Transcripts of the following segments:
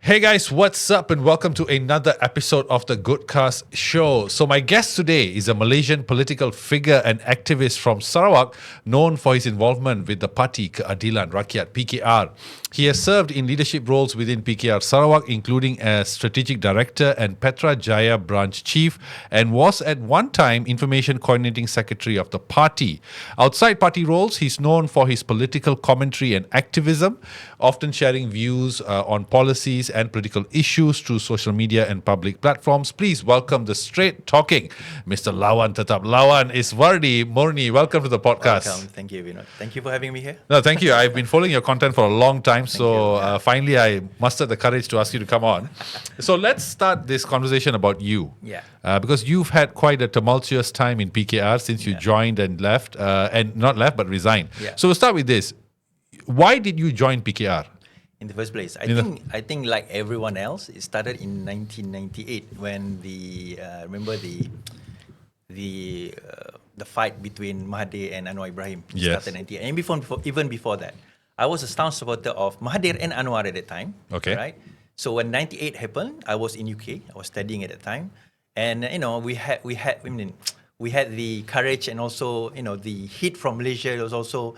Hey guys, what's up and welcome to another episode of the Goodcast Show. So my guest today is a Malaysian political figure and activist from Sarawak known for his involvement with the Parti Keadilan Rakyat, PKR. He has served in leadership roles within PKR Sarawak, including as Strategic Director and Petra Jaya Branch Chief, and was at one time Information Coordinating Secretary of the party. Outside party roles, he's known for his political commentary and activism, often sharing views on policies and political issues through social media and public platforms. Please welcome the straight-talking Mr. Lawan Tetap Lawan Iswardy Morni. Welcome to the podcast. Welcome. Thank you, Vinod. Thank you for having me here. No, thank you. I've been following your content for a long time, finally I mustered the courage to ask you to come on. So let's start this conversation about you. Yeah. Because you've had quite a tumultuous time in PKR since you joined and left, and not left but resigned. Yeah. So we'll start with this. Why did you join PKR? In the first place, I think like everyone else, it started in 1998 when remember the fight between Mahathir and Anwar Ibrahim started in 1998. And even before that, I was a staunch supporter of Mahathir and Anwar at that time. Okay. Right. So when 98 happened, I was in UK. I was studying at that time, and we had the courage and also the heat from Malaysia was also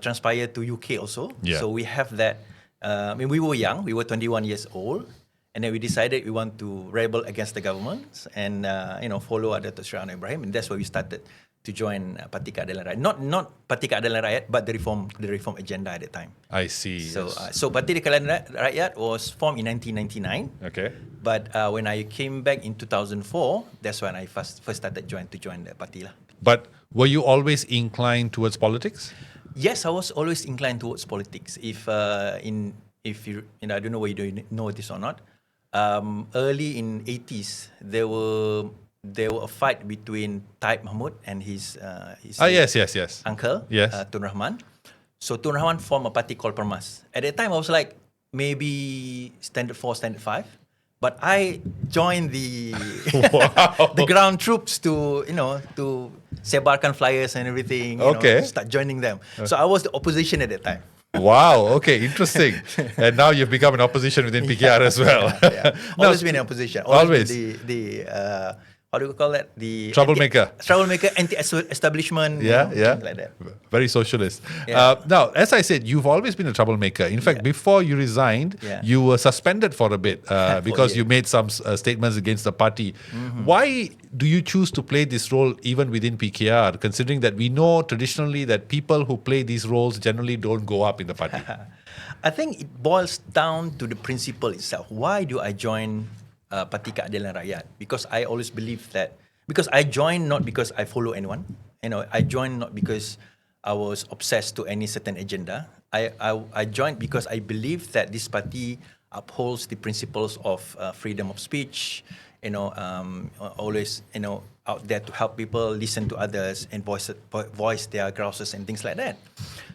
transpired to UK also. Yeah. So we have that. We were young. We were 21 years old, and then we decided we want to rebel against the government and follow Dato' Sri Anwar Ibrahim, and that's where we started to join Parti Keadilan Rakyat. Not Parti Keadilan Rakyat, but the reform agenda at that time. I see. So Parti Keadilan Rakyat was formed in 1999. Okay. But when I came back in 2004, that's when I first started to join the party lah. But were you always inclined towards politics? Yes, I was always inclined towards politics. If you I don't know whether you know this or not. Early in 80s, there were a fight between Taib Mahmud and his yes. uncle, Yes. Tun Rahman. So Tun Rahman formed a party called Permas. At that time, I was like maybe standard 4, standard 5. But I joined the the ground troops to sebarkan flyers and everything. Start joining them. So I was the opposition at that time. Wow. Okay. Interesting. And now you've become an opposition within PKR as well. Always been in opposition. Always. The how do we call that? The troublemaker. Anti-establishment. Like that. Very socialist. Yeah. Now, as I said, you've always been a troublemaker. In fact, before you resigned, you were suspended for a bit because you made some statements against the party. Mm-hmm. Why do you choose to play this role even within PKR, considering that we know traditionally that people who play these roles generally don't go up in the party? I think it boils down to the principle itself. Why do I join Parti Keadilan Rakyat? Because I always believe that, because I joined not because I follow anyone. I joined not because I was obsessed to any certain agenda. I joined because I believe that this party upholds the principles of freedom of speech. Always out there to help people, listen to others, and voice their grouses and things like that.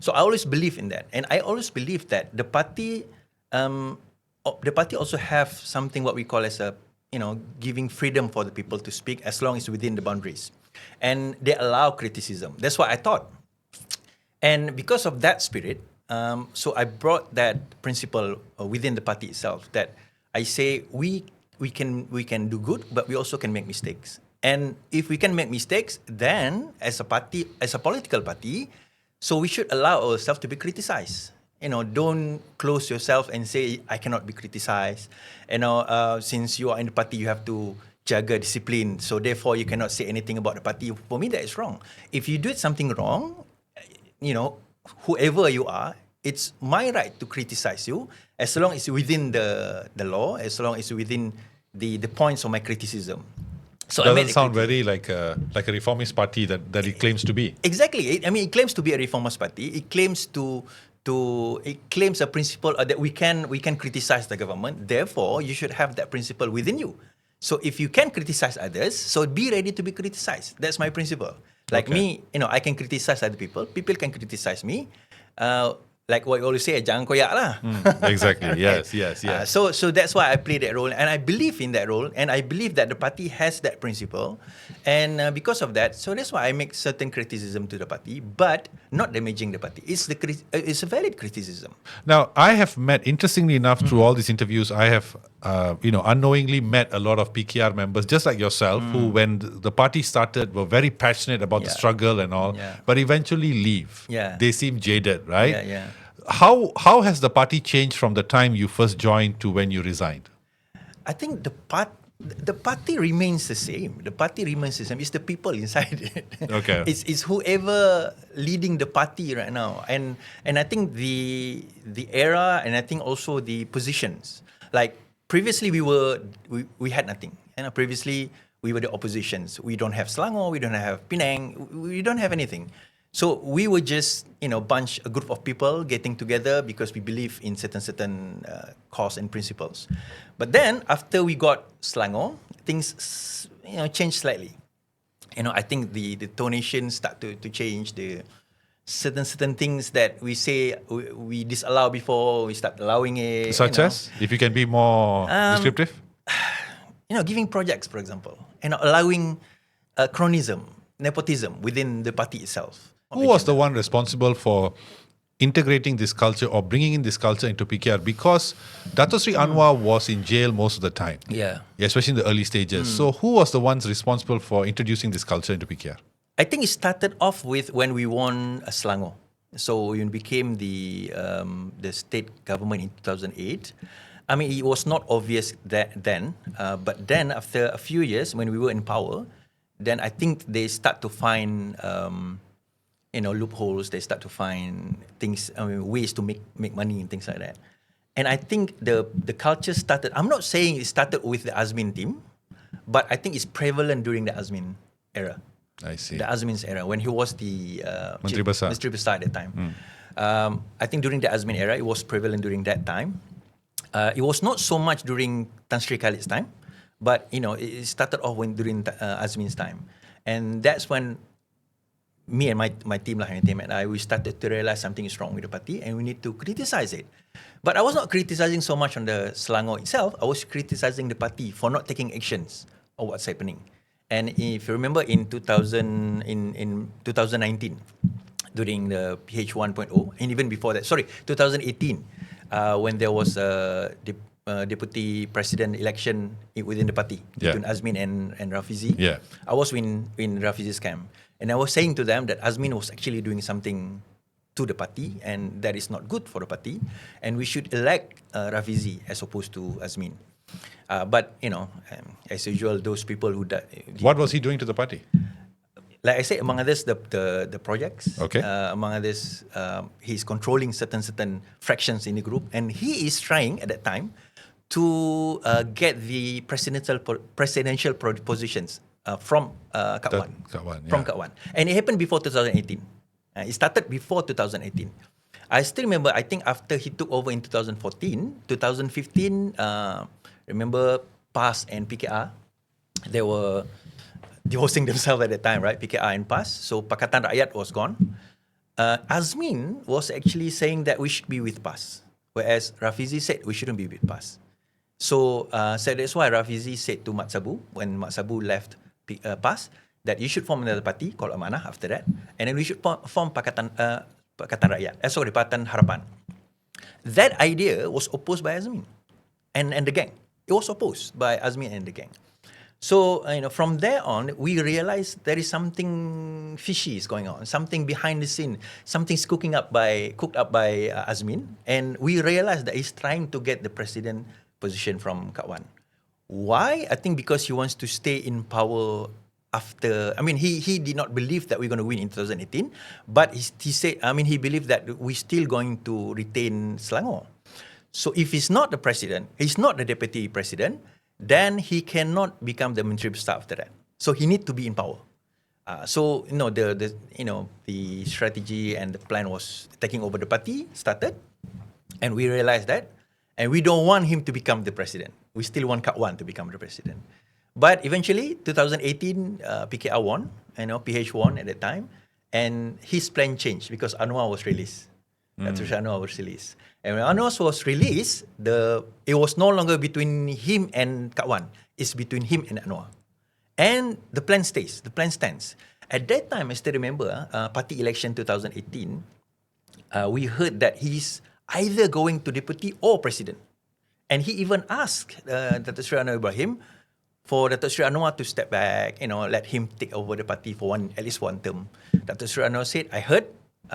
So I always believe in that, and I always believe that the party also have something what we call as a giving freedom for the people to speak as long as within the boundaries, and they allow criticism. That's what I thought, and because of that spirit, so I brought that principle within the party itself. That I say we can do good, but we also can make mistakes. And if we can make mistakes, then as a party, as a political party, so we should allow ourselves to be criticized. Don't close yourself and say, I cannot be criticized. Since you are in the party, you have to jaga discipline. So therefore, you cannot say anything about the party. For me, that is wrong. If you do something wrong, whoever you are, it's my right to criticize you as long as it's within the law, as long as it's within the points of my criticism. So doesn't sound very like a reformist party that it claims to be. Exactly. It claims to be a reformist party. It claims it claims a principle that we can criticize the government. Therefore, you should have that principle within you. So if you can criticize others, so be ready to be criticized. That's my principle. Like me, I can criticize other people. People can criticize me. like what you always say, jangan koyak lah. Exactly. Yes. So that's why I play that role, and I believe in that role, and I believe that the party has that principle, and because of that, so that's why I make certain criticism to the party, but not damaging the party. It's a valid criticism. Now, I have met, interestingly enough, through all these interviews, I have, unknowingly met a lot of PKR members, just like yourself, who, when the party started, were very passionate about the struggle and all, but eventually leave. Yeah. They seem jaded, right? Yeah. How has the party changed from the time you first joined to when you resigned? I think the party remains the same. The party remains the same. It's the people inside it. Okay. It's whoever leading the party right now, and I think the era, and I think also the positions. Like previously, we had nothing. And previously we were the oppositions. We don't have Selangor. We don't have Penang. We don't have anything. So we were just, a group of people getting together because we believe in certain cause and principles. But then after we got Selangor, things changed slightly. I think the donation start to change. The certain things that we say we disallow before, we start allowing it. Such as, if you can be more descriptive. Giving projects, for example, allowing cronism, nepotism within the party itself. Who was the one responsible for integrating this culture or bringing in this culture into PKR? Because Dato Sri Anwar was in jail most of the time. Yeah, especially in the early stages. So who was the ones responsible for introducing this culture into PKR? I think it started off with when we won Selangor. So when we became the state government in 2008. I mean, it was not obvious then, but then after a few years when we were in power, then I think they start to find loopholes. They start to find things, ways to make money and things like that. And I think the culture started. I'm not saying it started with the Azmin team, but I think it's prevalent during the Azmin era. I see. The Azmin's era, when he was the Menteri Besar at that time. I think during the Azmin era, it was prevalent during that time. It was not so much during Tan Sri Khalid's time, but it started off during Azmin's time, and that's when me and my team, and I, we started to realize something is wrong with the party, and we need to criticize it. But I was not criticizing so much on the Selangor itself. I was criticizing the party for not taking actions on what's happening. And if you remember, in 2019, during the PH 1.0, and even before that, 2018. When there was a deputy president election within the party between Azmin and Rafizi. Yeah. I was in Rafizi's camp, and I was saying to them that Azmin was actually doing something to the party, and that is not good for the party, and we should elect Rafizi as opposed to Azmin. But as usual, those people who what was he doing to the party? Like I said, among others, the projects. Okay. Among others, he's controlling certain fractions in the group, and he is trying at that time to get the presidential positions from Kat Wan. From Kat Wan, and it happened before 2018. It started before 2018. I still remember. I think after he took over in 2014, 2015. Remember, PAS and PKR, they were divorcing themselves at that time, right? PKR and PAS. So Pakatan Rakyat was gone. Azmin was actually saying that we should be with PAS, whereas Rafizi said we shouldn't be with PAS. So that's why Rafizi said to Mat Sabu, when Mat Sabu left PAS, that you should form another party called Amanah after that, and then we should form Pakatan Harapan. That idea was opposed by Azmin and the gang. It was opposed by Azmin and the gang. So, from there on, we realized there is something fishy is going on, something behind the scene, something's cooked up by Azmin, and we realized that he's trying to get the president position from Kat Wan. Why? I think because he wants to stay in power after. I mean, he did not believe that we're going to win in 2018, but he said, he believed that we're still going to retain Selangor. So if he's not the president, he's not the deputy president, then he cannot become the Menteri Besar after that. So he need to be in power. So the strategy and the plan was taking over the party started, and we realized that, and we don't want him to become the president. We still want Kat Wan to become the president. But eventually, 2018, PKR won, PH won at that time, and his plan changed because Anwar was released. Datuk Sri Anwar was released. And when Anwar was released, it was no longer between him and Kak Wan. It's between him and Anwar. And the plan stays. The plan stands. At that time, I still remember, party election 2018, we heard that he's either going to deputy or president. And he even asked Datuk Sri Anwar Ibrahim for Datuk Sri Anwar to step back, let him take over the party for at least one term. Datuk Sri Anwar said, I heard,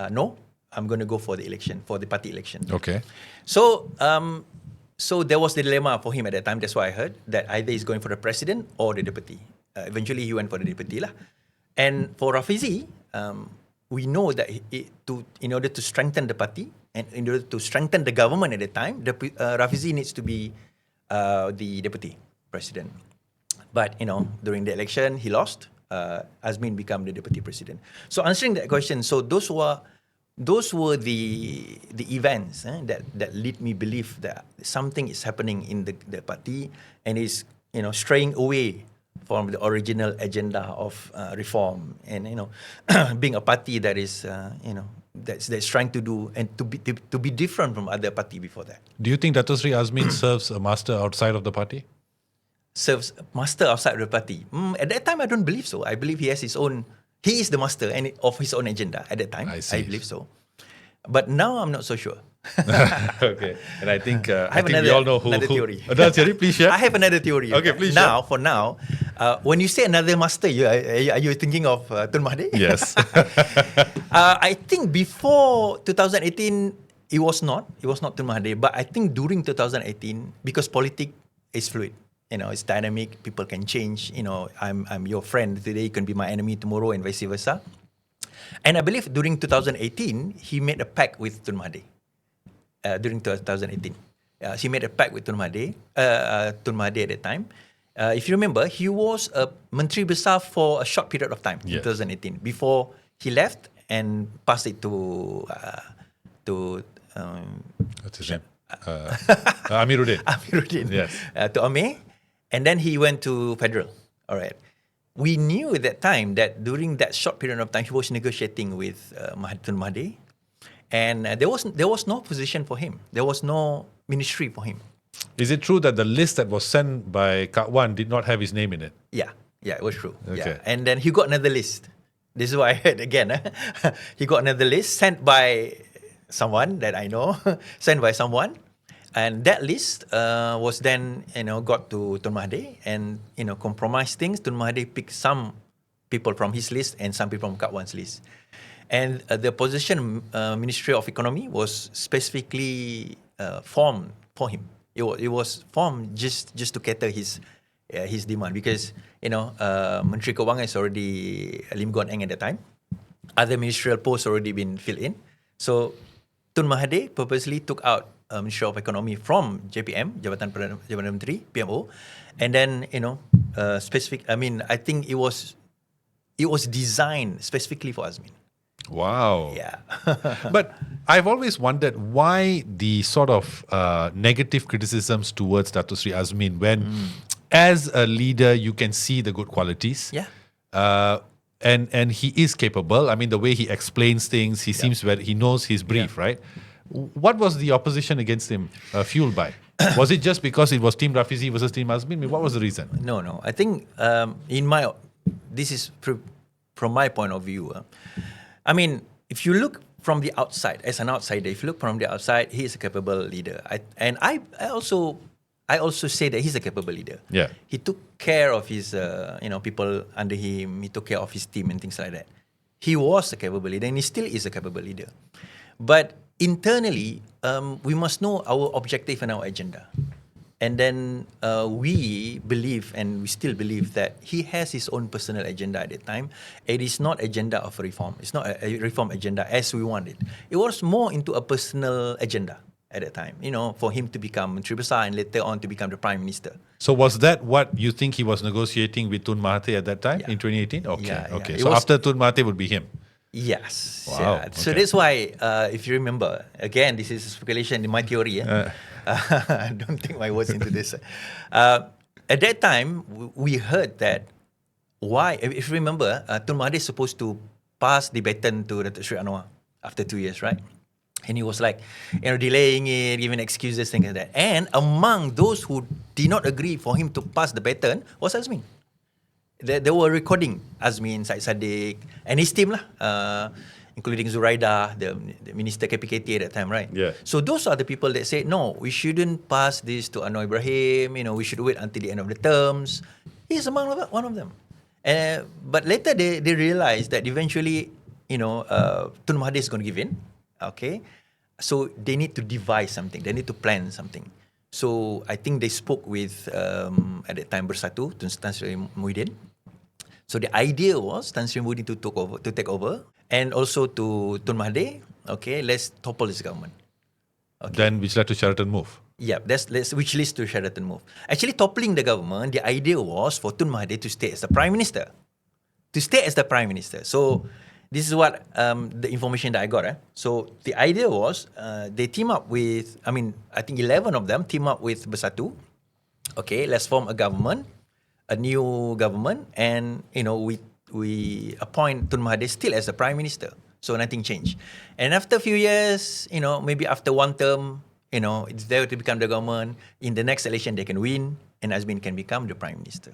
no, I'm going to go for the election, for the party election. Okay. So there was the dilemma for him at that time. That's why I heard that either he's going for the president or the deputy. Eventually, he went for the deputy lah. And for Rafizi, we know that in order to strengthen the party and in order to strengthen the government at the time, Rafizi needs to be the deputy president. But during the election, he lost. Azmin became the deputy president. So answering that question, so those were the events that lead me believe that something is happening in the party and is straying away from the original agenda of reform and being a party that is that's trying to do and to be different from other party before that. Do you think Dato' Sri Azmin serves a master outside of the party? Serves master outside of the party? At that time, I don't believe so. I believe he has his own. He is the master and of his own agenda at that time. I believe so. But now I'm not so sure. Okay. And I think I we all know who. Another theory. Another theory, please share. I have another theory. Okay, please now, share. For now, when you say another master, are you thinking of Tun Mahathir? Yes. I think before 2018, it was not Tun Mahathir. But I think during 2018, because politics is fluid. It's dynamic. People can change. I'm your friend today. You can be my enemy tomorrow, and vice versa. And I believe during 2018, he made a pact with Tun Mahathir. During 2018, he made a pact with Tun Mahathir at that time. If you remember, he was a Menteri Besar for a short period of time in 2018 before he left and passed it to what's his name? Amirudin. Amirudin. Yes. To Amir. And then he went to federal. All right. We knew at that time that during that short period of time, he was negotiating with Tun Mahathir. And there was no position for him. There was no ministry for him. Is it true that the list that was sent by Kak Wan did not have his name in it? Yeah, it was true. Okay. Yeah. And then he got another list. This is what I heard again. He got another list sent by someone that I know, sent by someone. And that list was then, got to Tun Mahathir and, compromised things. Tun Mahathir picked some people from his list and some people from Kak Wan's list. And the opposition Ministry of Economy was specifically formed for him. It was formed just to cater his demand because Menteri Keuangan is already Lim Guan Eng at the time. Other ministerial posts already been filled in. So Tun Mahathir purposely took out Ministry of Economy from JPM, Jabatan Menteri, PMO, and then specific. I mean, I think it was designed specifically for Azmin. Wow. Yeah. But I've always wondered why the sort of negative criticisms towards Dato' Sri Azmin when as a leader you can see the good qualities. Yeah. And he is capable. I mean, the way he explains things, he seems he knows his brief, right? What was the opposition against him fueled by? Was it just because it was Team Rafizi versus Team Azmin? I mean, what was the reason? No. I think this is from my point of view. I mean, if you look from the outside, as an outsider, if you look from the outside, he is a capable leader. I also say that he's a capable leader. Yeah. He took care of his people under him. He took care of his team and things like that. He was a capable leader, and he still is a capable leader. But internally, we must know our objective and our agenda. And then we believe, and we still believe, that he has his own personal agenda at that time. It is not agenda of reform. It's not a reform agenda as we want it. It was more into a personal agenda at that time, for him to become Menteri Besar and later on to become the Prime Minister. So was that what you think he was negotiating with Tun Mahathir at that time in 2018? Okay, Yeah. So after Tun Mahathir would be him? Yes. Wow. Yeah. So that's why, if you remember, again, this is speculation in my theory. I don't think my words into this. At that time, we heard that if you remember, Tun Mahathir is supposed to pass the baton to Datuk Sri Anwar after 2 years, right? And he was like, delaying it, giving excuses, things like that. And among those who did not agree for him to pass the baton was Azmin. They were recording Azmin, Syed Saddiq, and his team lah, including Zuraida, the Minister KPKT at that time, right? Yeah. So those are the people that said, no, we shouldn't pass this to Anwar Ibrahim, we should wait until the end of the terms. He's among one of them. But later they realized that eventually, Tun Mahathir is going to give in. Okay, so they need to devise something. They need to plan something. So I think they spoke with at that time Bersatu, Tan Sri Muhyiddin. So the idea was Tan Sri Muhyiddin to take over, and also to Tun Mahathir. Okay, let's topple this government. Okay. Then which led to Sheraton Move. Yeah, which leads to Sheraton Move. Actually, toppling the government, the idea was for Tun Mahathir to stay as the Prime Minister. So this is what the information that I got. So the idea was they team up with, I think 11 of them team up with Bersatu. Okay, let's form a government, a new government, and we appoint Tun Mahathir still as the Prime Minister. So nothing changed. And after a few years, maybe after one term, it's there to become the government. In the next election, they can win, and Azmin can become the Prime Minister.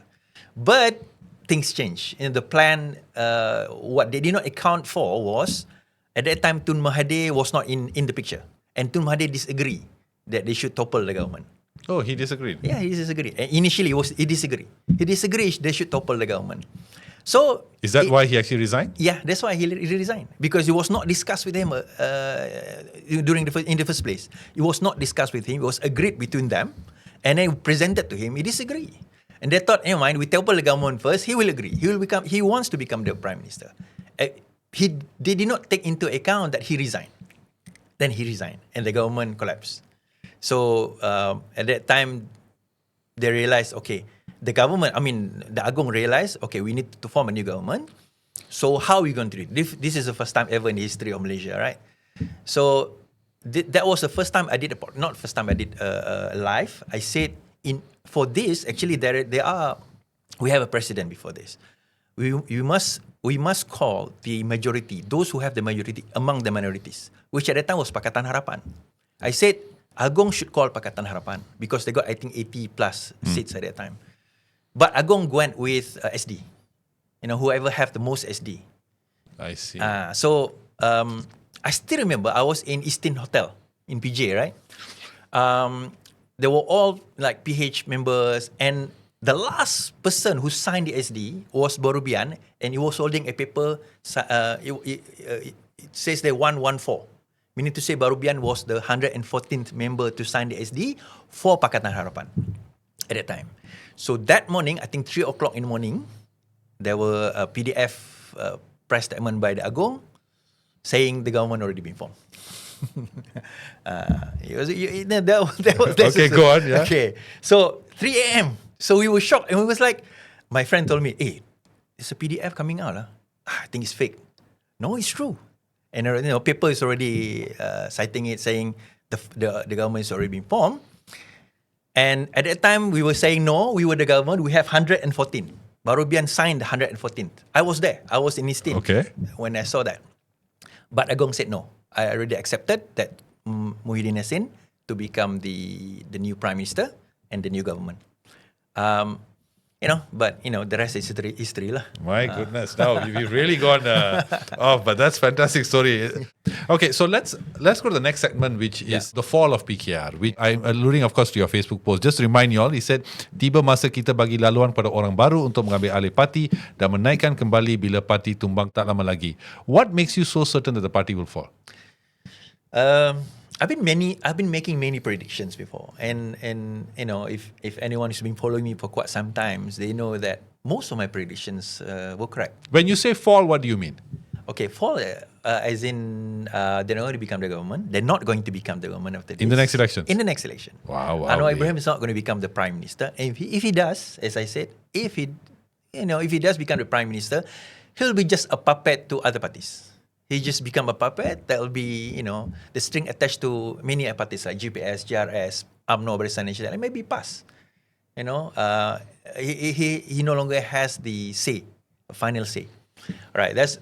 But things change. The plan, what they did not account for was, at that time, Tun Mahathir was not in the picture. And Tun Mahathir disagreed that they should topple the government. Oh, he disagreed? Yeah, he disagreed. And initially, he disagreed. He disagreed they should topple the government. So is that why he actually resigned? Yeah, that's why he resigned. Because it was not discussed with him in the first place. It was not discussed with him. It was agreed between them. And then presented to him, he disagreed. And they thought, never mind, we topple the government first, he will agree. He wants to become the Prime Minister. They did not take into account that he resigned. Then he resigned and the government collapsed. So at that time, they realized, okay, the Agong realized, okay, we need to form a new government. So how are we going to do it? This is the first time ever in the history of Malaysia, right? So that was the first time I did live. I said, for this, actually, we have a precedent before this. We must call the majority, those who have the majority among the minorities, which at that time was Pakatan Harapan. I said, Agong should call Pakatan Harapan because they got, I think, 80 plus seats at that time. But Agong went with SD. Whoever have the most SD. I see. So I still remember I was in Eastin Hotel in PJ, right? They were all like PH members, and the last person who signed the SD was Borubian, and he was holding a paper. It says they 114, meaning to say Borubian was the 114th member to sign the SD for Pakatan Harapan at that time. So that morning, I think 3 o'clock in the morning, there were a PDF press statement by the Agong saying the government already been formed. Okay, go on. Yeah. Okay, so 3 a.m. So we were shocked, and we was like, my friend told me, "Hey, there's a PDF coming out. I think it's fake." No, it's true. And paper is already citing it, saying the government is already been formed. And at that time, we were saying no. We were the government. We have 114. Barubian signed 114th. I was there. I was in his team when I saw that. But Agong said no. I already accepted that Muhyiddin Yassin to become the new Prime Minister and the new government. But the rest is history lah. My goodness, now you've really gone off, but that's fantastic story. Okay, so let's go to the next segment, which is the fall of PKR. Which I'm alluding, of course, to your Facebook post. Just to remind you all, he said, tiba masa kita bagi laluan pada orang baru untuk mengambil alih parti dan menaikkan kembali bila parti tumbang tak lama lagi. What makes you so certain that the party will fall? I've been making many predictions before, and if anyone has been following me for quite some time, they know that most of my predictions were correct. When you say fall, what do you mean? Okay, fall as in they're not going to become the government. They're not going to become the government after this. In the next election? In the next election. Wow. Anwar Ibrahim is not going to become the Prime Minister. And if he does, as I said, if he does become the Prime Minister, he'll be just a puppet to other parties. He just become a puppet that will be, the string attached to many parties like GPS, GRS, UMNO, Barisan Nasional, and maybe PAS. He no longer has the say, final say. All right, that's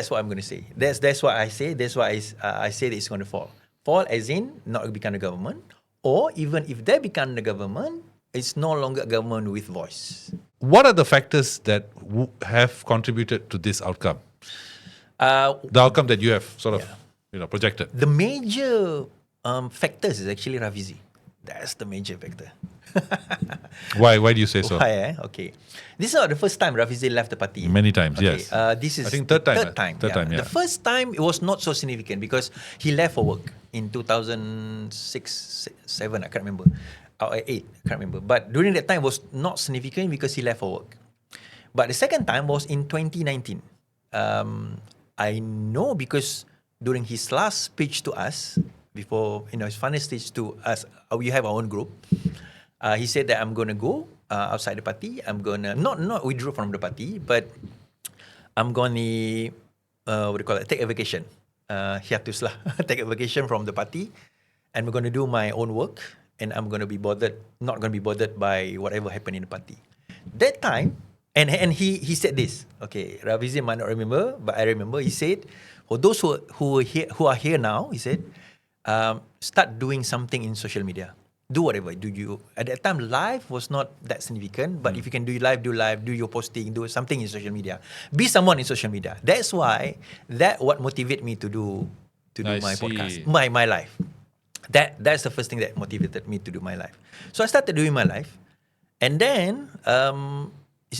what I'm going to say. That's what I say. That's why I say that it's going to fall. fall as in not become the government, or even if they become the government, it's no longer a government with voice. What are the factors that have contributed to this outcome? The outcome that you have sort of projected. The major factors is actually Rafizi. That's the major factor. Why do you say so? Why? Okay. This is not the first time Rafizi left the party. Many times, okay. yes. This is I think third time. Third time. The first time it was not so significant because he left for work in 2006, 7, I can't remember. Or 8, I can't remember. But during that time was not significant because he left for work. But the second time was in 2019. I know because during his last speech to us, before his final speech to us, we have our own group. He said that I'm going to go outside the party. I'm going to not withdraw from the party, but I'm going to take a vacation. Hiatus lah, take a vacation from the party, and we're going to do my own work. And I'm going to be not going to be bothered by whatever happened in the party. That time, and he said this. Okay, Rafizi might not remember, but I remember. He said, for those who are here now, he said, start doing something in social media. Do whatever. At that time, live was not that significant, but if you can do live, do your posting, do something in social media. Be someone in social media. That's why what motivated me to do my podcast, my life. That's the first thing that motivated me to do my life. So I started doing my life, and then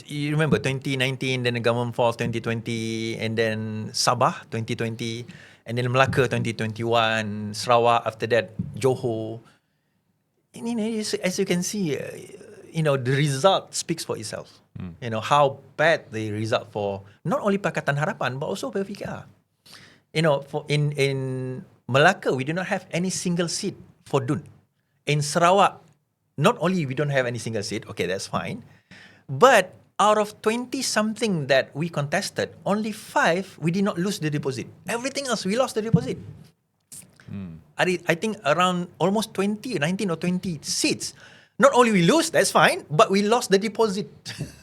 you remember 2019, then the government falls 2020, and then Sabah 2020, and then Melaka 2021, Sarawak after that, Johor. And, as you can see, the result speaks for itself. How bad the result for not only Pakatan Harapan but also PKR. In Melaka, we do not have any single seat for DUN. In Sarawak, not only we don't have any single seat, okay, that's fine. But out of 20-something that we contested, only 5, we did not lose the deposit. Everything else, we lost the deposit. I think around almost 19 or 20 seats. Not only we lose, that's fine, but we lost the deposit.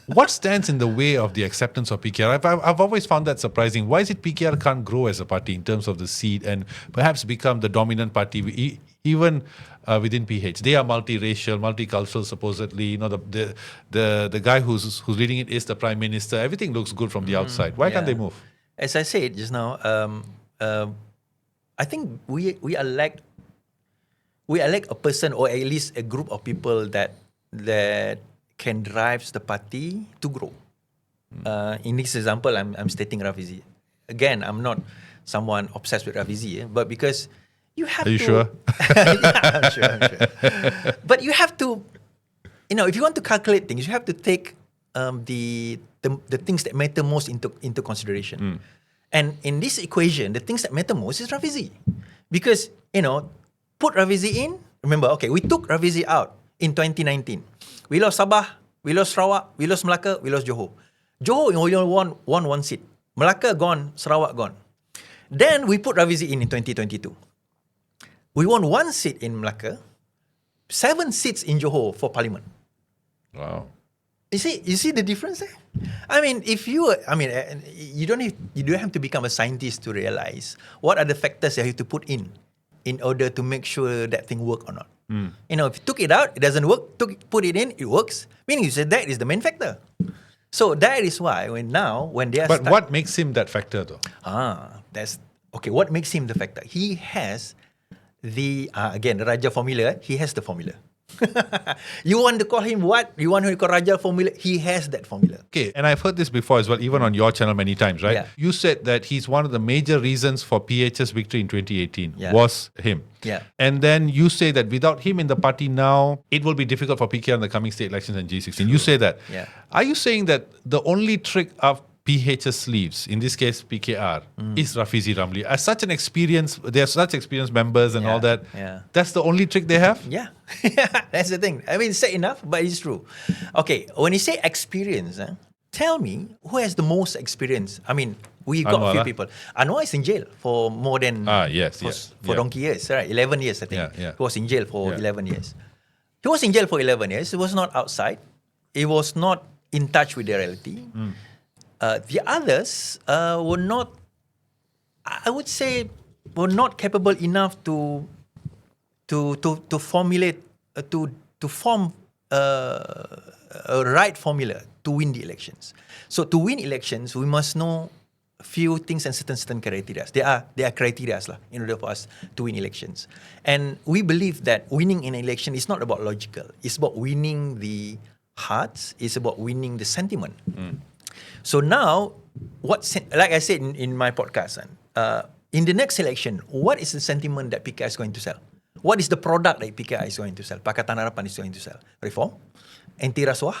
What stands in the way of the acceptance of PKR? I've always found that surprising. Why is it PKR can't grow as a party in terms of the seat and perhaps become the dominant party even within PH? They are multiracial, multicultural, supposedly. The guy who's leading it is the Prime Minister. Everything looks good from the outside. Why can't they move? As I said just now, I think we elect a person or at least a group of people that can drive the party to grow. In this example, I'm stating Rafizi. Again, I'm not someone obsessed with Rafizi, but because you have to... Are you sure? Yeah, I'm sure. But you have to, if you want to calculate things, you have to take the things that matter most into consideration. And in this equation, the things that matter most is Rafizi. Because, put Rafizi in. Remember, okay, we took Rafizi out in 2019. We lost Sabah, we lost Sarawak, we lost Melaka, we lost Johor. Johor only won one seat. Melaka gone, Sarawak gone. Then we put Rafizi in 2022. We won 1 seat in Melaka, 7 seats in Johor for parliament. Wow. You see the difference there? You don't have to become a scientist to realize what are the factors that you have to put in order to make sure that thing work or not. If you took it out, it doesn't work. Put it in, it works. Meaning you said that is the main factor. So that is why when they are. But what makes him that factor though? That's okay. What makes him the factor? He has the Raja formula. He has the formula. You want to call him what? You want to call Raja formula? He has that formula. Okay, and I've heard this before as well, even on your channel many times, right? Yeah. You said that he's one of the major reasons for PH's victory in 2018 was him. Yeah. And then you say that without him in the party now, it will be difficult for PKR in the coming state elections and G16. True. You say that. Yeah. Are you saying that the only trick up PH's sleeves, in this case PKR, is Rafizi Ramli? As such an experience, they are such experienced members and all that. Yeah. That's the only trick they have? Yeah. That's the thing. It's said enough, but it's true. Okay, when you say experience, tell me who has the most experience. We got Anwar, a few people. Anwar is in jail for more than donkey years, right? 11 years, I think. Yeah. He was in jail for 11 years. He was in jail for 11 years. He was not outside. He was not in touch with the reality. The others were not, I would say, were not capable enough to to formulate to form a right formula to win the elections. So to win elections, we must know a few things and certain criteria. There are criteria lah in order for us to win elections. And we believe that winning an election is not about logical. It's about winning the hearts. It's about winning the sentiment. So now, like I said in my podcast, in the next election, what is the sentiment that PKR is going to sell? What is the product that PKR is going to sell? Pakatan Harapan is going to sell? Reform? Anti-rasuah?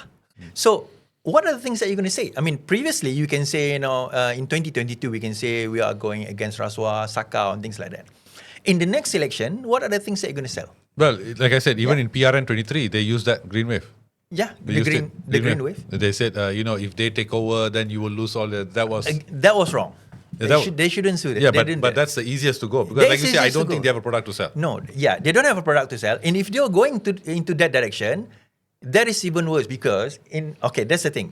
So, what are the things that you're going to say? I mean, previously, you can say, in 2022, we can say we are going against rasuah, sakau, and things like that. In the next election, what are the things that you're going to sell? Well, like I said, even in PRN 23, they used that green wave. Yeah, They used the green wave. They said, if they take over, then you will lose all that. That was wrong. They shouldn't sue that. Yeah, but that's the easiest to go. Because like you say, I don't think they have a product to sell. No, they don't have a product to sell. And if they're going into that direction, that is even worse because that's the thing.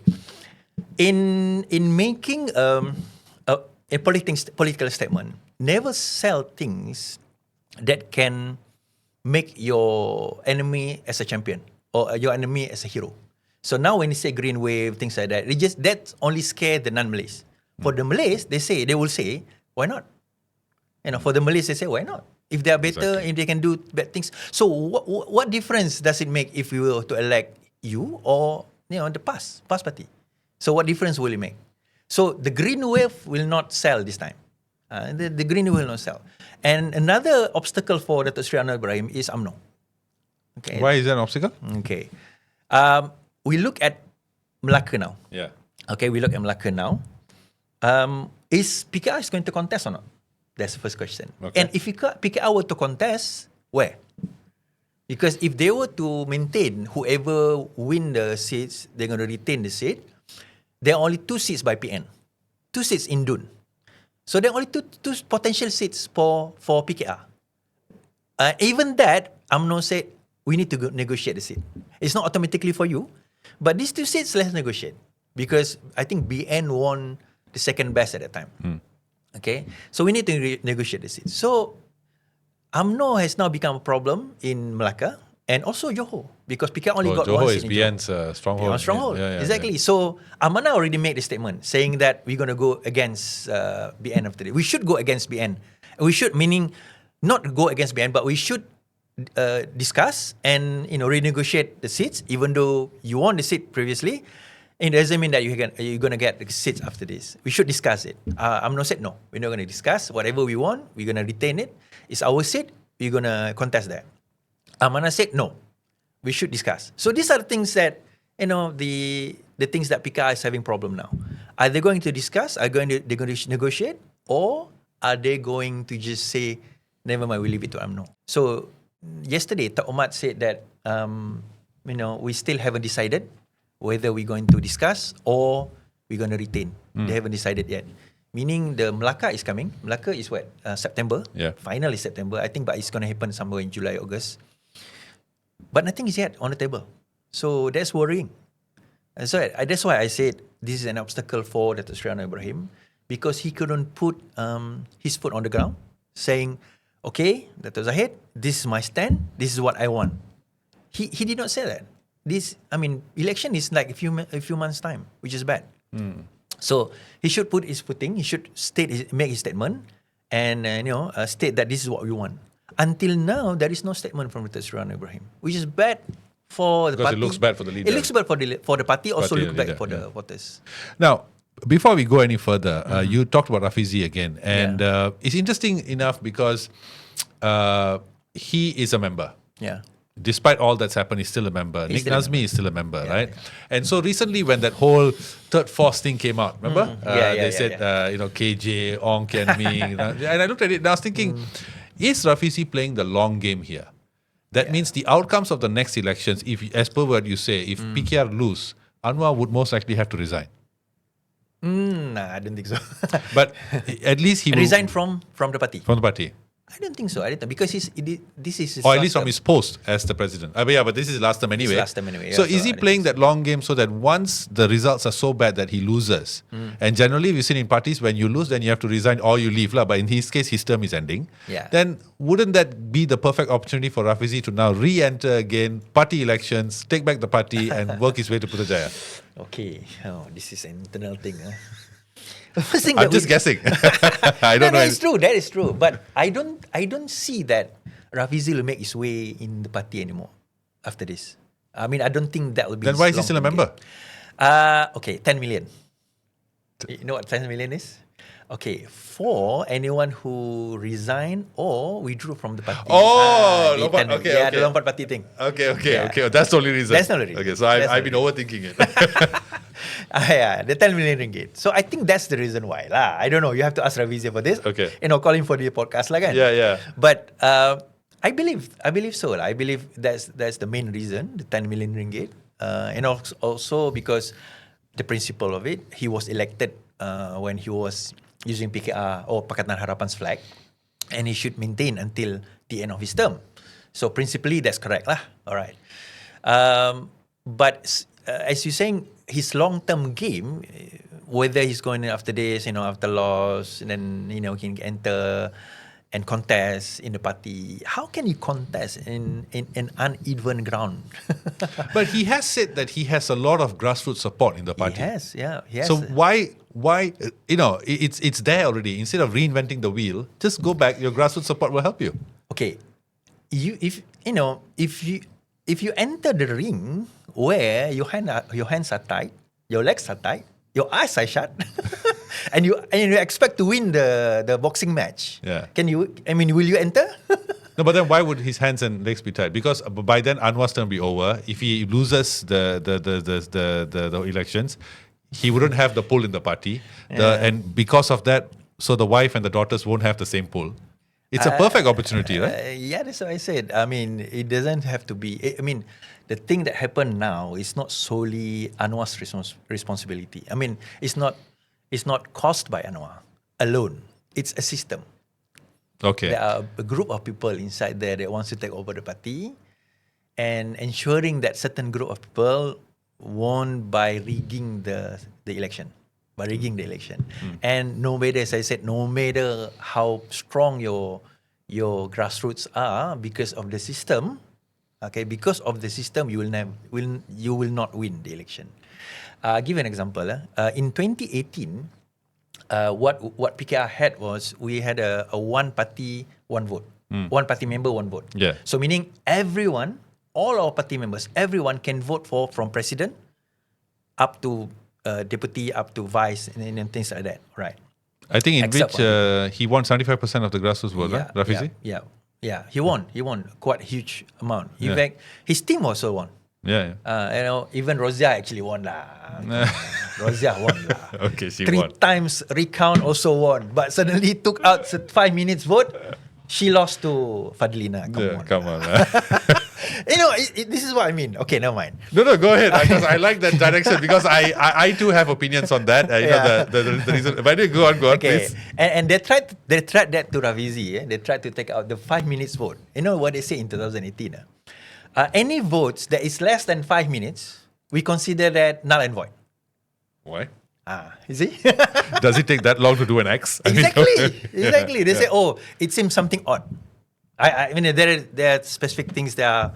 In making a political statement, never sell things that can make your enemy as a champion or your enemy as a hero. So now when you say green wave, things like that, that only scare the non-Malays. For the Malays, they will say, why not? For the Malays, they say, why not? If they are better, if they can do bad things. So what difference does it make if we were to elect you or the past party? So what difference will it make? So the green wave will not sell this time. The green wave will not sell. And another obstacle for Datuk Seri Anwar Ibrahim is UMNO. Okay. Why is that an obstacle? Okay. We look at Melaka now. Yeah. Okay, we look at Melaka now. Is PKR going to contest or not? That's the first question. Okay. And if PKR were to contest, where? Because if they were to maintain, whoever win the seats, they're going to retain the seat. There are only 2 seats by PN. 2 seats in Dun. So there are only two potential seats for PKR. Even that, UMNO said, we need to negotiate the seat. It's not automatically for you, but these 2 seats, let's negotiate. Because I think BN won the second best at that time. Okay? So we need to negotiate the seat. So UMNO has now become a problem in Melaka and also Johor. Because PKR only got Johor 1 is seat. BN's stronghold. Stronghold. Yeah, exactly. So Amanah already made the statement saying that we're going to go against BN after this. We should go against BN. We should, meaning not go against BN, but we should discuss and renegotiate the seats, even though you won the seat previously. It doesn't mean that you're going to get the seats after this. We should discuss it. UMNO said no. We're not going to discuss. Whatever we want, we're going to retain it. It's our seat. We're going to contest that. Amanah said no. We should discuss. So these are the things that, the things that PKR is having problem now. Are they going to discuss? They're going to negotiate? Or are they going to just say, never mind, we leave it to UMNO? So yesterday, Tak Umat said that, we still haven't decided whether we're going to discuss or we're going to retain. They haven't decided yet. Meaning the Melaka is coming. Melaka is what? September. Yeah. Finally September. I think, but it's going to happen somewhere in July, August. But nothing is yet on the table. So that's worrying. And so that's why I said this is an obstacle for Datuk Seri Anwar Ibrahim, because he couldn't put his foot on the ground saying, okay, Datuk Zahid, this is my stand, this is what I want. He did not say that. Election is like a few months' time, which is bad. So he should put his footing, he should make his statement and state that this is what we want. Until now, there is no statement from Datuk Seri Anwar Ibrahim, which is bad for the party. Because it looks bad for the leader. It looks bad for the party, also looks bad for the voters. Now, before we go any further, you talked about Rafizi again. And it's interesting enough because he is a member. Yeah. Despite all that's happened, he's still a member. Nick Nazmi is still a member, right? Yeah. And so recently when that whole third force thing came out, remember? They said, KJ, Ong Kian Ming. And I looked at it and I was thinking, is Rafizi playing the long game here? That means the outcomes of the next elections, if, as per what you say, if PKR lose, Anwar would most likely have to resign. Nah, I don't think so. But at least he will resign from the party. From the party. I don't think so. I don't think, because this is his Or at last least from term. his post as the president. But this is last term anyway. last term anyway, So yeah, is so he I don't playing think that long game so that once the results are so bad that he loses, and generally we've seen in parties when you lose, then you have to resign or you leave. But in his case, his term is ending. Yeah. Then wouldn't that be the perfect opportunity for Rafizi to now re-enter again, party elections, take back the party and work his way to Putrajaya? Okay. Oh, this is an internal thing. First thing I'm that just guessing. I don't know. That is true. That is true. But I don't see that Rafizi will make his way in the party anymore after this. I mean, I don't think that will be. Then why is he still a member? Okay, 10 million. You know what 10 million is? Okay, for anyone who resigned or withdrew from the party. Oh, the lompat, 10 okay, yeah, okay. the lompat party thing. Okay. Yeah. That's the only reason. That's the only reason. Okay, so That's the I've been only overthinking it. Yeah, the 10 million ringgit. So I think that's the reason why lah. I don't know. You have to ask Rafizi for this. Okay. Call him for the podcast lah kan. Yeah. But I believe so lah. I believe that's the main reason, the 10 million ringgit. And also because the principle of it, he was elected when he was using PKR or Pakatan Harapan's flag, and he should maintain until the end of his term. So principally, that's correct lah. All right. But as you're saying, his long-term game, whether he's going after this, after loss, and then, he can enter and contest in the party. How can you contest in an uneven ground? But he has said that he has a lot of grassroots support in the party. He has. So why it's there already. Instead of reinventing the wheel, just go back. Your grassroots support will help you. Okay, if you enter the ring where your hands are tied, your legs are tied, your eyes are shut, and you expect to win the boxing match. Yeah. Will you enter? No, but then why would his hands and legs be tied? Because by then Anwar's term will be over. If he loses the elections, he wouldn't have the pull in the party. And because of that, so the wife and the daughters won't have the same pull. It's a perfect opportunity, right? Yeah, that's what I said. I mean, it doesn't have to be. The thing that happened now is not solely Anwar's responsibility. I mean, it's not caused by Anwar alone. It's a system. Okay. There are a group of people inside there that wants to take over the party, and ensuring that certain group of people won by rigging the election. And no matter, as I said, no matter how strong your grassroots are, because of the system, you will not win the election. Give an example. In 2018, what PKR had was, we had a one party, one vote. One party member, one vote. Yeah. So meaning everyone, all our party members, everyone can vote from president up to deputy, up to vice, and things like that. Right. I think in Except which he won 75% of the grassroots vote, right? Rafizi? Yeah. He won quite a huge amount. In Yeah. fact, his team also won. Yeah. Even Rosia actually won lah. Rosia won lah. Okay, she 3 won. times recount also won, but suddenly took out 5 minutes vote. She lost to Fadlina. Come on. This is what I mean. Okay, never mind. No, go ahead. Because I like that direction, because I too have opinions on that. The reason. But go on, Okay, please. and they tried that to Rafizi. They tried to take out the 5 minutes vote. You know what they say in 2018? Any votes that is less than 5 minutes, we consider that null and void. Why? You see? Does it take that long to do an X? Exactly. They say, it seems something odd. I mean, there are specific things that are.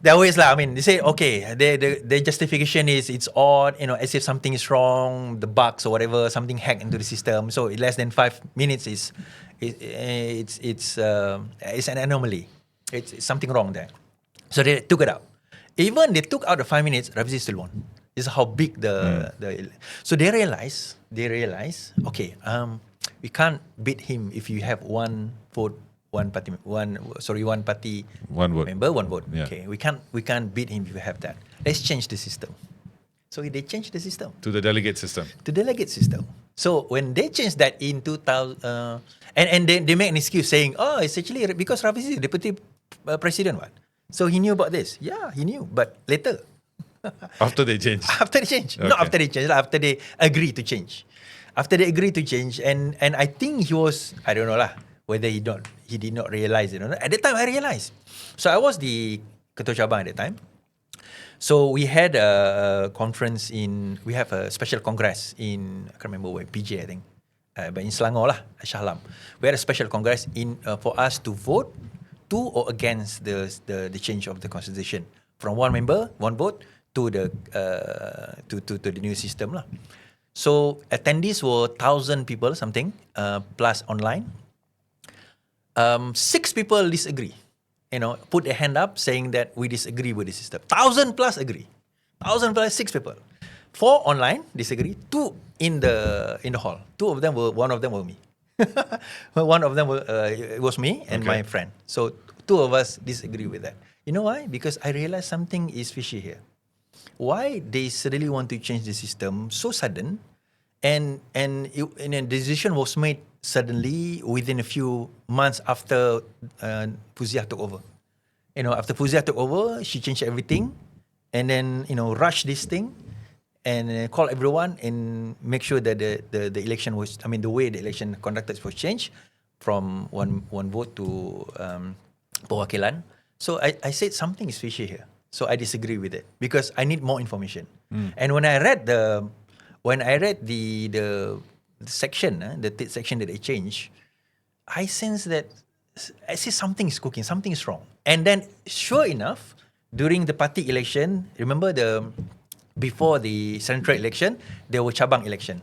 There are ways like, they say, okay, the justification is it's odd, as if something is wrong, the bugs or whatever, something hacked into the system. So less than 5 minutes it's an anomaly. It's something wrong there. So they took it out. Even they took out the 5 minutes, Rafizi still won. This is how big the so they realize, okay, we can't beat him if you have one vote, one party, one vote. member, one vote. Yeah. Okay, we can't beat him if we have that. Let's change the system. So they changed the system To the delegate system. So when they changed that in 2000, and they make an excuse saying, it's actually because Rafizi is the deputy president, what? So he knew about this. Yeah, he knew, but later. After they changed. Not after they changed, after they agreed to change. And I think he was, I don't know lah, whether he he did not realize it. At that time, I realized. So I was the Ketua Cabang at that time. So we had a conference we have a special congress in, I can't remember where, PJ I think, but in Selangor lah, Shah Alam. We had a special congress for us to vote to or against the change of the constitution from one member, one vote to the new system lah. So attendees were 1,000 people something plus online. 6 people disagree. Put their hand up saying that we disagree with the system. 1,000 plus agree. 1,000 plus 6 people. 4 online disagree. 2 in the hall. One of them were me. One of them was me and my friend. So 2 of us disagree with that. You know why? Because I realized something is fishy here. Why they suddenly want to change the system so sudden, and a decision was made suddenly within a few months after Fuziah took over. After Fuziah took over, she changed everything, and then rushed this thing, and call everyone and make sure that the election was, the way the election conducted was changed from one vote to perwakilan. So I said something is fishy here. So I disagree with it because I need more information. And when I read the section, the third section that they changed, I sense that I see something is cooking, something is wrong. And then, sure enough, during the party election, remember before the central election, there were cabang election,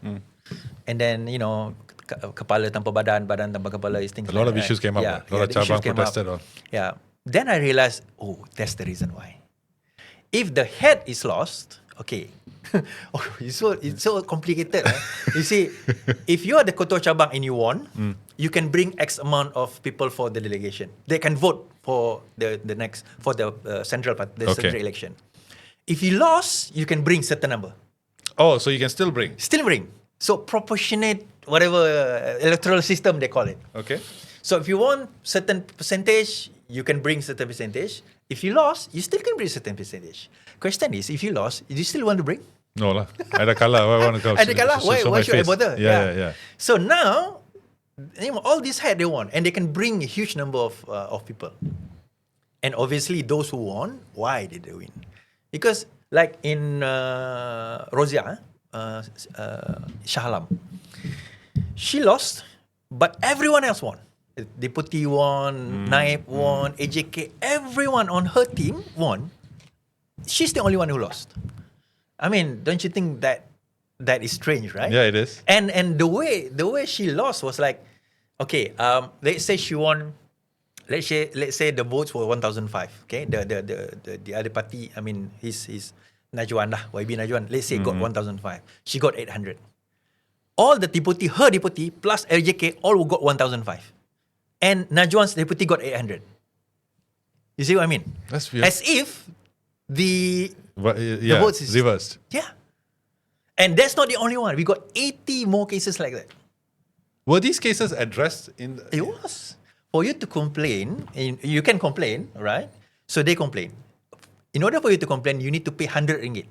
and then kepala tanpa badan, badan tanpa kepala, is things. A lot of issues came up. A lot of cabang protested. Yeah. Then I realized, that's the reason why. If the head is lost, okay. It's so complicated. You see, if you are the Ketua Cabang and you won, you can bring X amount of people for the delegation. They can vote for the central central election. If you lost, you can bring certain number. Oh, so you can still bring? Still bring. So proportionate, whatever electoral system they call it. Okay. So if you won certain percentage, you can bring certain percentage. If you lost, you still can bring certain percentage. Question is, if you lost, do you still want to bring? No lah. Ada kalah. Why want to go? Ada kalah. Why should I bother? Yeah. So now, all this had they won, and they can bring a huge number of people. And obviously, those who won, why did they win? Because like in Rozia, Shah Alam, she lost, but everyone else won. Deputy won, Naib won, AJK, everyone on her team won. She's the only one who lost. Don't you think that is strange, right? Yeah, it is. And the way she lost was like, okay, let's say she won. Let's say the votes were 1,005. Okay, the other party, his Najwan lah, YB Najwan. Let's say got 1,005. She got 800. All the deputy, her deputy plus AJK, all got 1,005. And Najwan's deputy got 800. You see what I mean? That's weird. As if the votes is reversed. Yeah. And that's not the only one. We got 80 more cases like that. Were these cases addressed in? It was. For you to complain, you can complain, right? So they complain. In order for you to complain, you need to pay RM100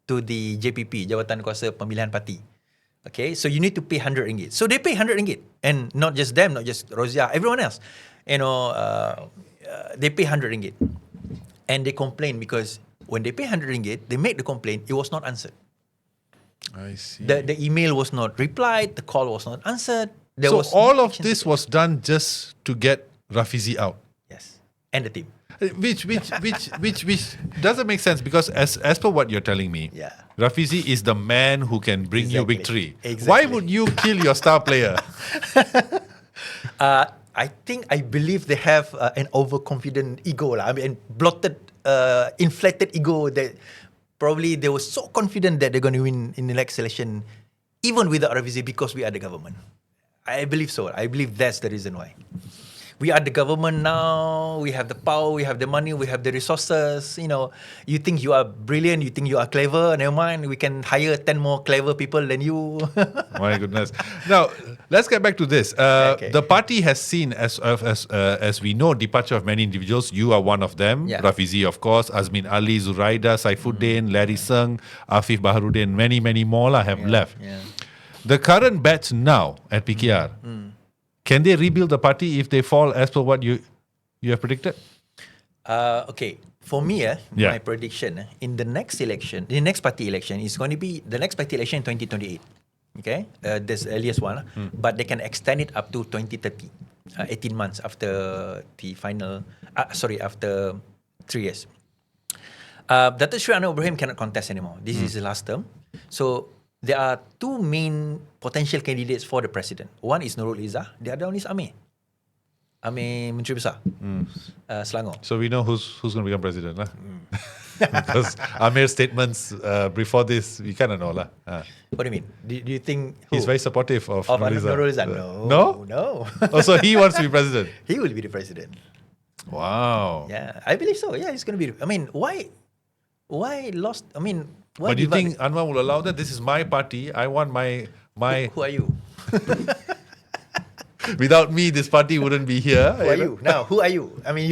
to the JPP, Jabatan Kuasa Pemilihan Parti. Okay, so you need to pay RM100. So they pay RM100, and not just them, not just Rozia, everyone else. They pay RM100, and they complain because when they pay RM100, they make the complaint. It was not answered. I see. The email was not replied. The call was not answered. So all of this was done just to get Rafizi out. Yes, and the team. Which doesn't make sense because as per what you're telling me, Rafizi is the man who can bring you victory. Exactly. Why would you kill your star player? I believe they have an overconfident ego lah. Bloated, inflated ego that probably they were so confident that they're going to win in the next election, even without Rafizi, because we are the government. I believe so. I believe that's the reason why. We are the government now. We have the power. We have the money. We have the resources. You think you are brilliant. You think you are clever. Never mind. We can hire 10 more clever people than you. My goodness. Now, let's get back to this. The party has seen, as we know, departure of many individuals. You are one of them. Yeah. Rafizi, of course. Azmin Ali, Zuraida, Saifuddin, Larry Seng, Afif Baharudin. Many, many more have left. Yeah. The current batch now at PKR, Can they rebuild the party if they fall as per what you have predicted? Okay, for me, Yeah. my prediction in the next election, the next party election is going to be the next party election in 2028. Okay, that's the earliest one, but they can extend it up to 2030, 18 months after the final. After 3 years. Dato' Sri Anwar Ibrahim cannot contest anymore. This is his last term. So there are two main potential candidates for the president. One is Nurul Izzah. The other one is Amir Menteri Besar, Selangor. So we know who's going to become president, lah. Because Amir's statements before this, we kind of know, lah. What do you mean? Do you think who? He's very supportive of Nurul Izzah? No? No. Oh, so he wants to be president. He will be the president. Wow. Yeah, I believe so. Yeah, he's going to be. I mean, why lost? I mean, why? But do you think Anwar will allow that? This is my party. I want my. Who are you? Without me, this party wouldn't be here. Who are you? Now, who are you? I mean,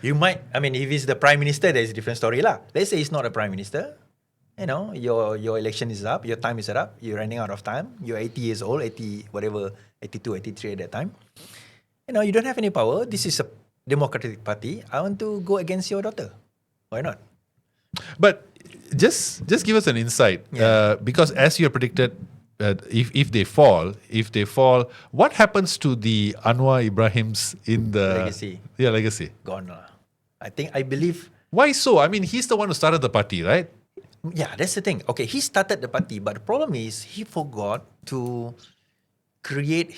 you might. I mean, if he's the prime minister, there's a different story, lah. Let's say he's not a prime minister. You know, your election is up. Your time is up. You're running out of time. You're 80 years old, 82, 83 at that time. You know, you don't have any power. This is a democratic party. I want to go against your daughter. Why not? But just give us an insight, because as you predicted, if they fall, what happens to the Anwar Ibrahims in the Legacy. Yeah, legacy. Gone lah. I believe. Why so? I mean, he's the one who started the party, right? Yeah, that's the thing. Okay, he started the party, but the problem is he forgot to create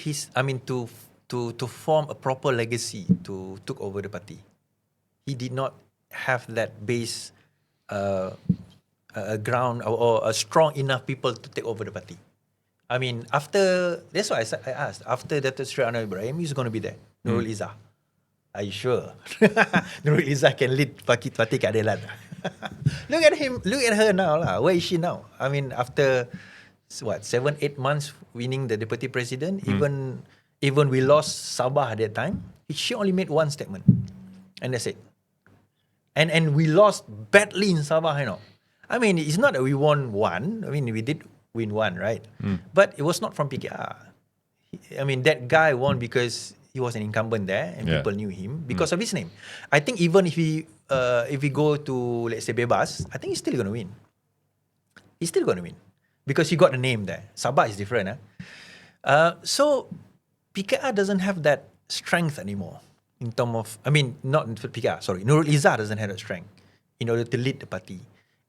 to form a proper legacy to took over the party. He did not have that base, a ground or a strong enough people to take over the party. I mean, that's why I asked, after Dato' Sri Anwar Ibrahim, who's going to be there? Nurul Izzah. Are you sure? Nurul Izzah can lead Parti Keadilan. Look at him, look at her now lah. Where is she now? I mean, after 7-8 months winning the deputy president, even we lost Sabah at that time, she only made one statement, and that's it. And we lost badly in Sabah, you know. I mean, it's not that we won one. I mean, we did win one, right? But it was not from PKR. I mean, that guy won because he was an incumbent there, and people knew him because of his name. I think even if we go to, let's say, Bebas, I think he's still going to win. He's still going to win because he got the name there. Sabah is different. So PKR doesn't have that strength anymore in terms of, I mean, not PKR, sorry, Nurul Izzah doesn't have that strength in order to lead the party.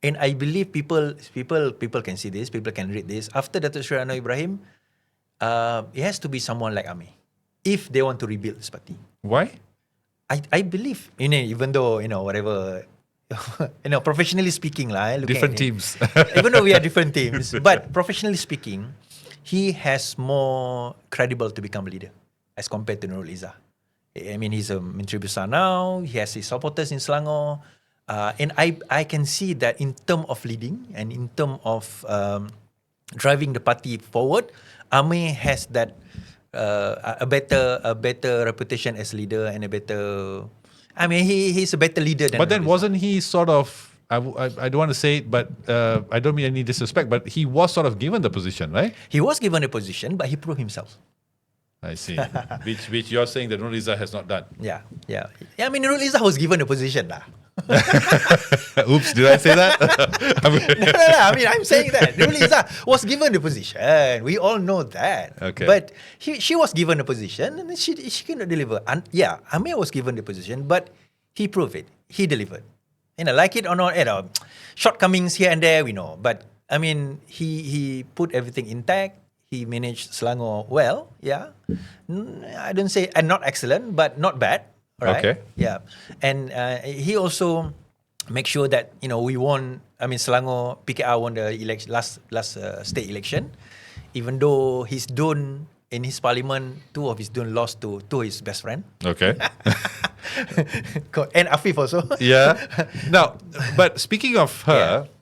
And I believe people can see this, people can read this. After Dato' Sri Anwar Ibrahim, it has to be someone like Amir if they want to rebuild this party. Why? I believe, even though, whatever, professionally speaking, different teams. Even though we are different teams, but professionally speaking, he has more credible to become a leader as compared to Nurul Izzah. I mean, he's a Menteri Besar now. He has his supporters in Selangor. And I can see that in terms of leading and in terms of driving the party forward, Amir has that a better reputation as leader and a better. I mean, he's a better leader than. But then wasn't he sort of? I don't want to say it, but I don't mean any disrespect. But he was sort of given the position, right? He was given a position, but he proved himself. I see. which you're saying that Nurul Izzah has not done. Yeah. I mean, Nurul Izzah was given a position, lah. Oops, did I say that? No. I mean, I'm saying that Nurul Izzah was given the position. We all know that. Okay. But she was given a position and she cannot deliver. And Amir was given the position, but he proved it. He delivered. Like it or not, shortcomings here and there, we know. But I mean, he put everything intact. He managed Selangor well. Yeah, I don't say not excellent, but not bad. Right? Okay. Yeah, and he also make sure that we won. I mean, Selangor PKR won the election last state election, even though his Dun in his parliament, two of his Dun lost to his best friend. Okay. And Afif also. Yeah. Now, but speaking of her.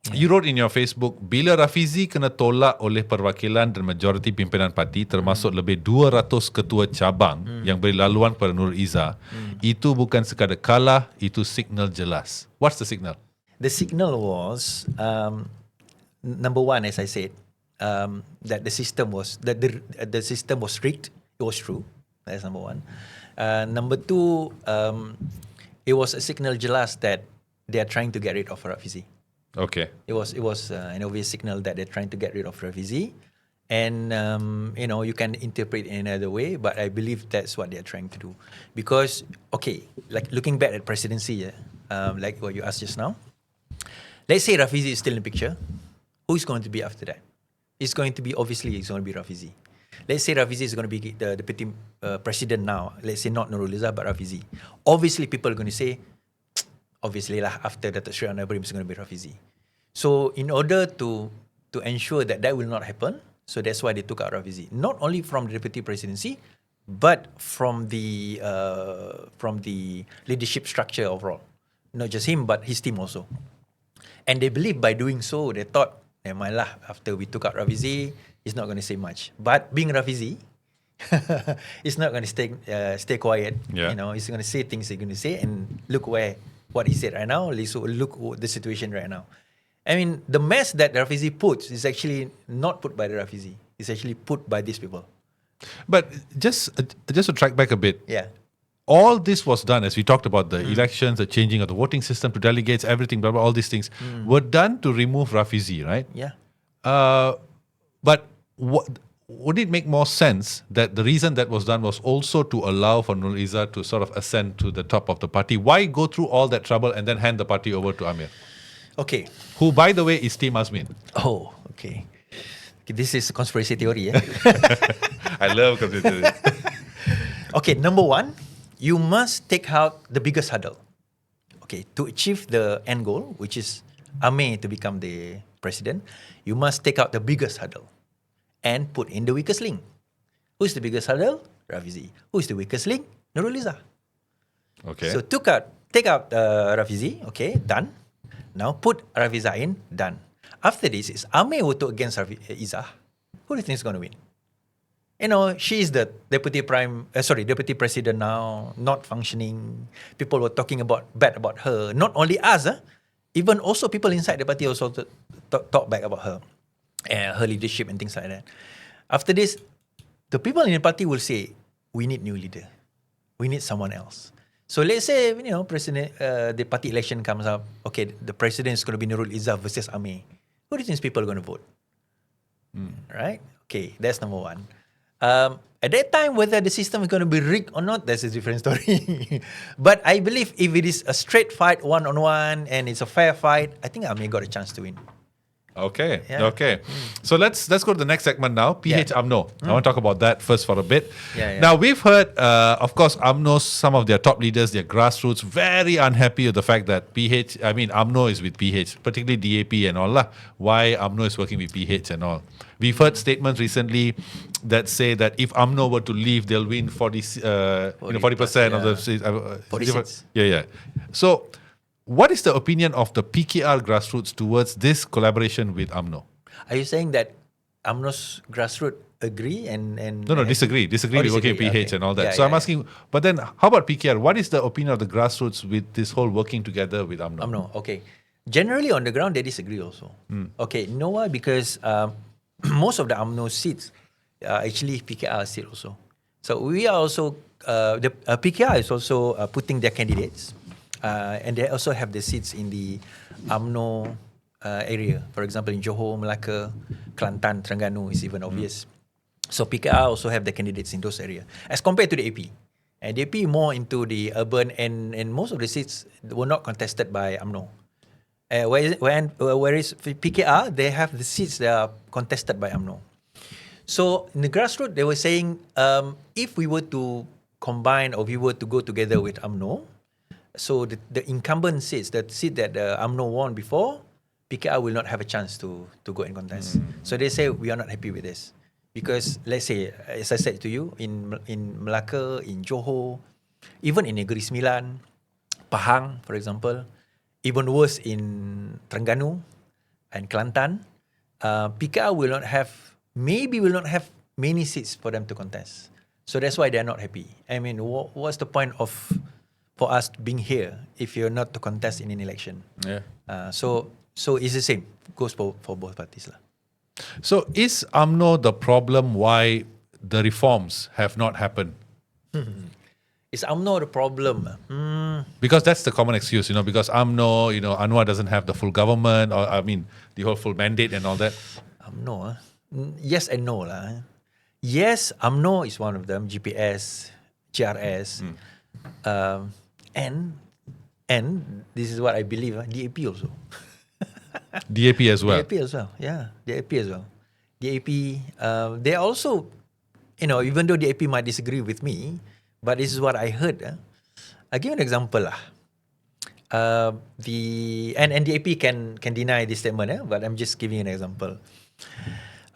You wrote in your Facebook, bila Rafizi kena tolak oleh perwakilan dan majoriti pimpinan parti termasuk lebih 200 ketua cabang yang beri laluan kepada Nurul Izzah, itu bukan sekadar kalah, itu signal jelas. What's the signal? The signal was, number one, as I said, that the system was rigged. It was true. That's number one. Number two, it was a signal jelas that they are trying to get rid of Rafizi. Okay. It was an obvious signal that they're trying to get rid of Rafizi. And, you can interpret it in another way, but I believe that's what they're trying to do. Because, okay, like looking back at presidency, like what you asked just now, let's say Rafizi is still in the picture. Who's going to be after that? It's going to be Rafizi. Let's say Rafizi is going to be the deputy president now. Let's say not Nurul but Rafizi. Obviously, people are going to say, obviously lah, after Datuk Sri Anwar Ibrahim is going to be Rafizi. So in order to ensure that will not happen, so that's why they took out Rafizi. Not only from the deputy presidency, but from the leadership structure overall. Not just him, but his team also. And they believe by doing so, they thought, after we took out Rafizi, he's not going to say much. But being Rafizi, he's not going to stay quiet. Yeah. He's going to say things he's going to say, and look what he said right now. Look the situation right now. I mean, the mess that Rafizi puts is actually not put by the Rafizi. It's actually put by these people. But just to track back a bit, Yeah. all this was done, as we talked about the elections, the changing of the voting system to delegates, everything, blah, blah, all these things were done to remove Rafizi, right? Yeah. But would it make more sense that the reason that was done was also to allow for Nurul Izzah to sort of ascend to the top of the party? Why go through all that trouble and then hand the party over to Amir? Okay. Who, by the way, is Team Azmin. Oh, okay. This is a conspiracy theory, eh? I love conspiracy theory. Okay, number one, you must take out the biggest hurdle. Okay, to achieve the end goal, which is Amir to become the president, you must take out the biggest hurdle and put in the weakest link. Who's the biggest hurdle? Rafizi. Who's the weakest link? Nurul Izzah. Okay. So take out Rafizi, okay, done. Now put Rafizi in, done. After this, is Amir vote against Izzah. Who do you think is going to win? She is the deputy president now, not functioning. People were talking bad about her. Not only us, even also people inside the party also talk bad about her, her leadership and things like that. After this, the people in the party will say, we need new leader. We need someone else. So let's say, the party election comes up. Okay, the president is going to be Nurul Izzah versus Amir. Who do you think people are going to vote? Right? Okay, that's number one. At that time, whether the system is going to be rigged or not, that's a different story. But I believe if it is a straight fight, one-on-one, and it's a fair fight, I think Amir got a chance to win. Okay. Yeah. Okay. So let's go to the next segment now. PH UMNO. I want to talk about that first for a bit. Yeah. Now we've heard, of course, UMNO, some of their top leaders, their grassroots, very unhappy with the fact that UMNO is with PH, particularly DAP and all lah. Why UMNO is working with PH and all. We've heard statements recently that say that if UMNO were to leave, they'll win 40% of the seats. 40 seats. Yeah. So, what is the opinion of the PKR grassroots towards this collaboration with UMNO? Are you saying that UMNO's grassroots agree and No, disagree. Disagree with working with PH and all that. Yeah, I'm asking, but then how about PKR? What is the opinion of the grassroots with this whole working together with UMNO? UMNO, okay. Generally on the ground, they disagree also. Okay, you know why? Because most of the UMNO seats are actually PKR seats also. So we are also, the PKR is also putting their candidates. And they also have the seats in the UMNO area. For example, in Johor, Melaka, Kelantan, Terengganu is even obvious. So PKR also have the candidates in those areas. As compared to the AP. And the AP more into the urban and most of the seats were not contested by UMNO. Whereas PKR, they have the seats that are contested by UMNO. So in the grassroots, they were saying, if we were to combine or we were to go together with UMNO, so the incumbent seats, the seat that UMNO won before, PKR will not have a chance to go and contest. So they say, we are not happy with this. Because let's say, as I said to you, in Melaka, in Johor, even in Negeri Sembilan, Pahang, for example, even worse in Terengganu and Kelantan, PKR will not have many seats for them to contest. So that's why they're not happy. I mean, what's the point for us being here if you're not to contest in an election? Yeah. So it's the same. Goes for both parties lah. So is UMNO the problem why the reforms have not happened? Is UMNO the problem? Because that's the common excuse, because UMNO, Anwar doesn't have the full government, or the whole full mandate and all that. UMNO, yes and no lah. Yes, UMNO is one of them. GPS, GRS, and this is what I believe. DAP also. DAP as well. DAP as well. Yeah, DAP as well. DAP. They also, even though DAP might disagree with me, but this is what I heard. I'll give you an example lah. And DAP can deny this statement, but I'm just giving an example.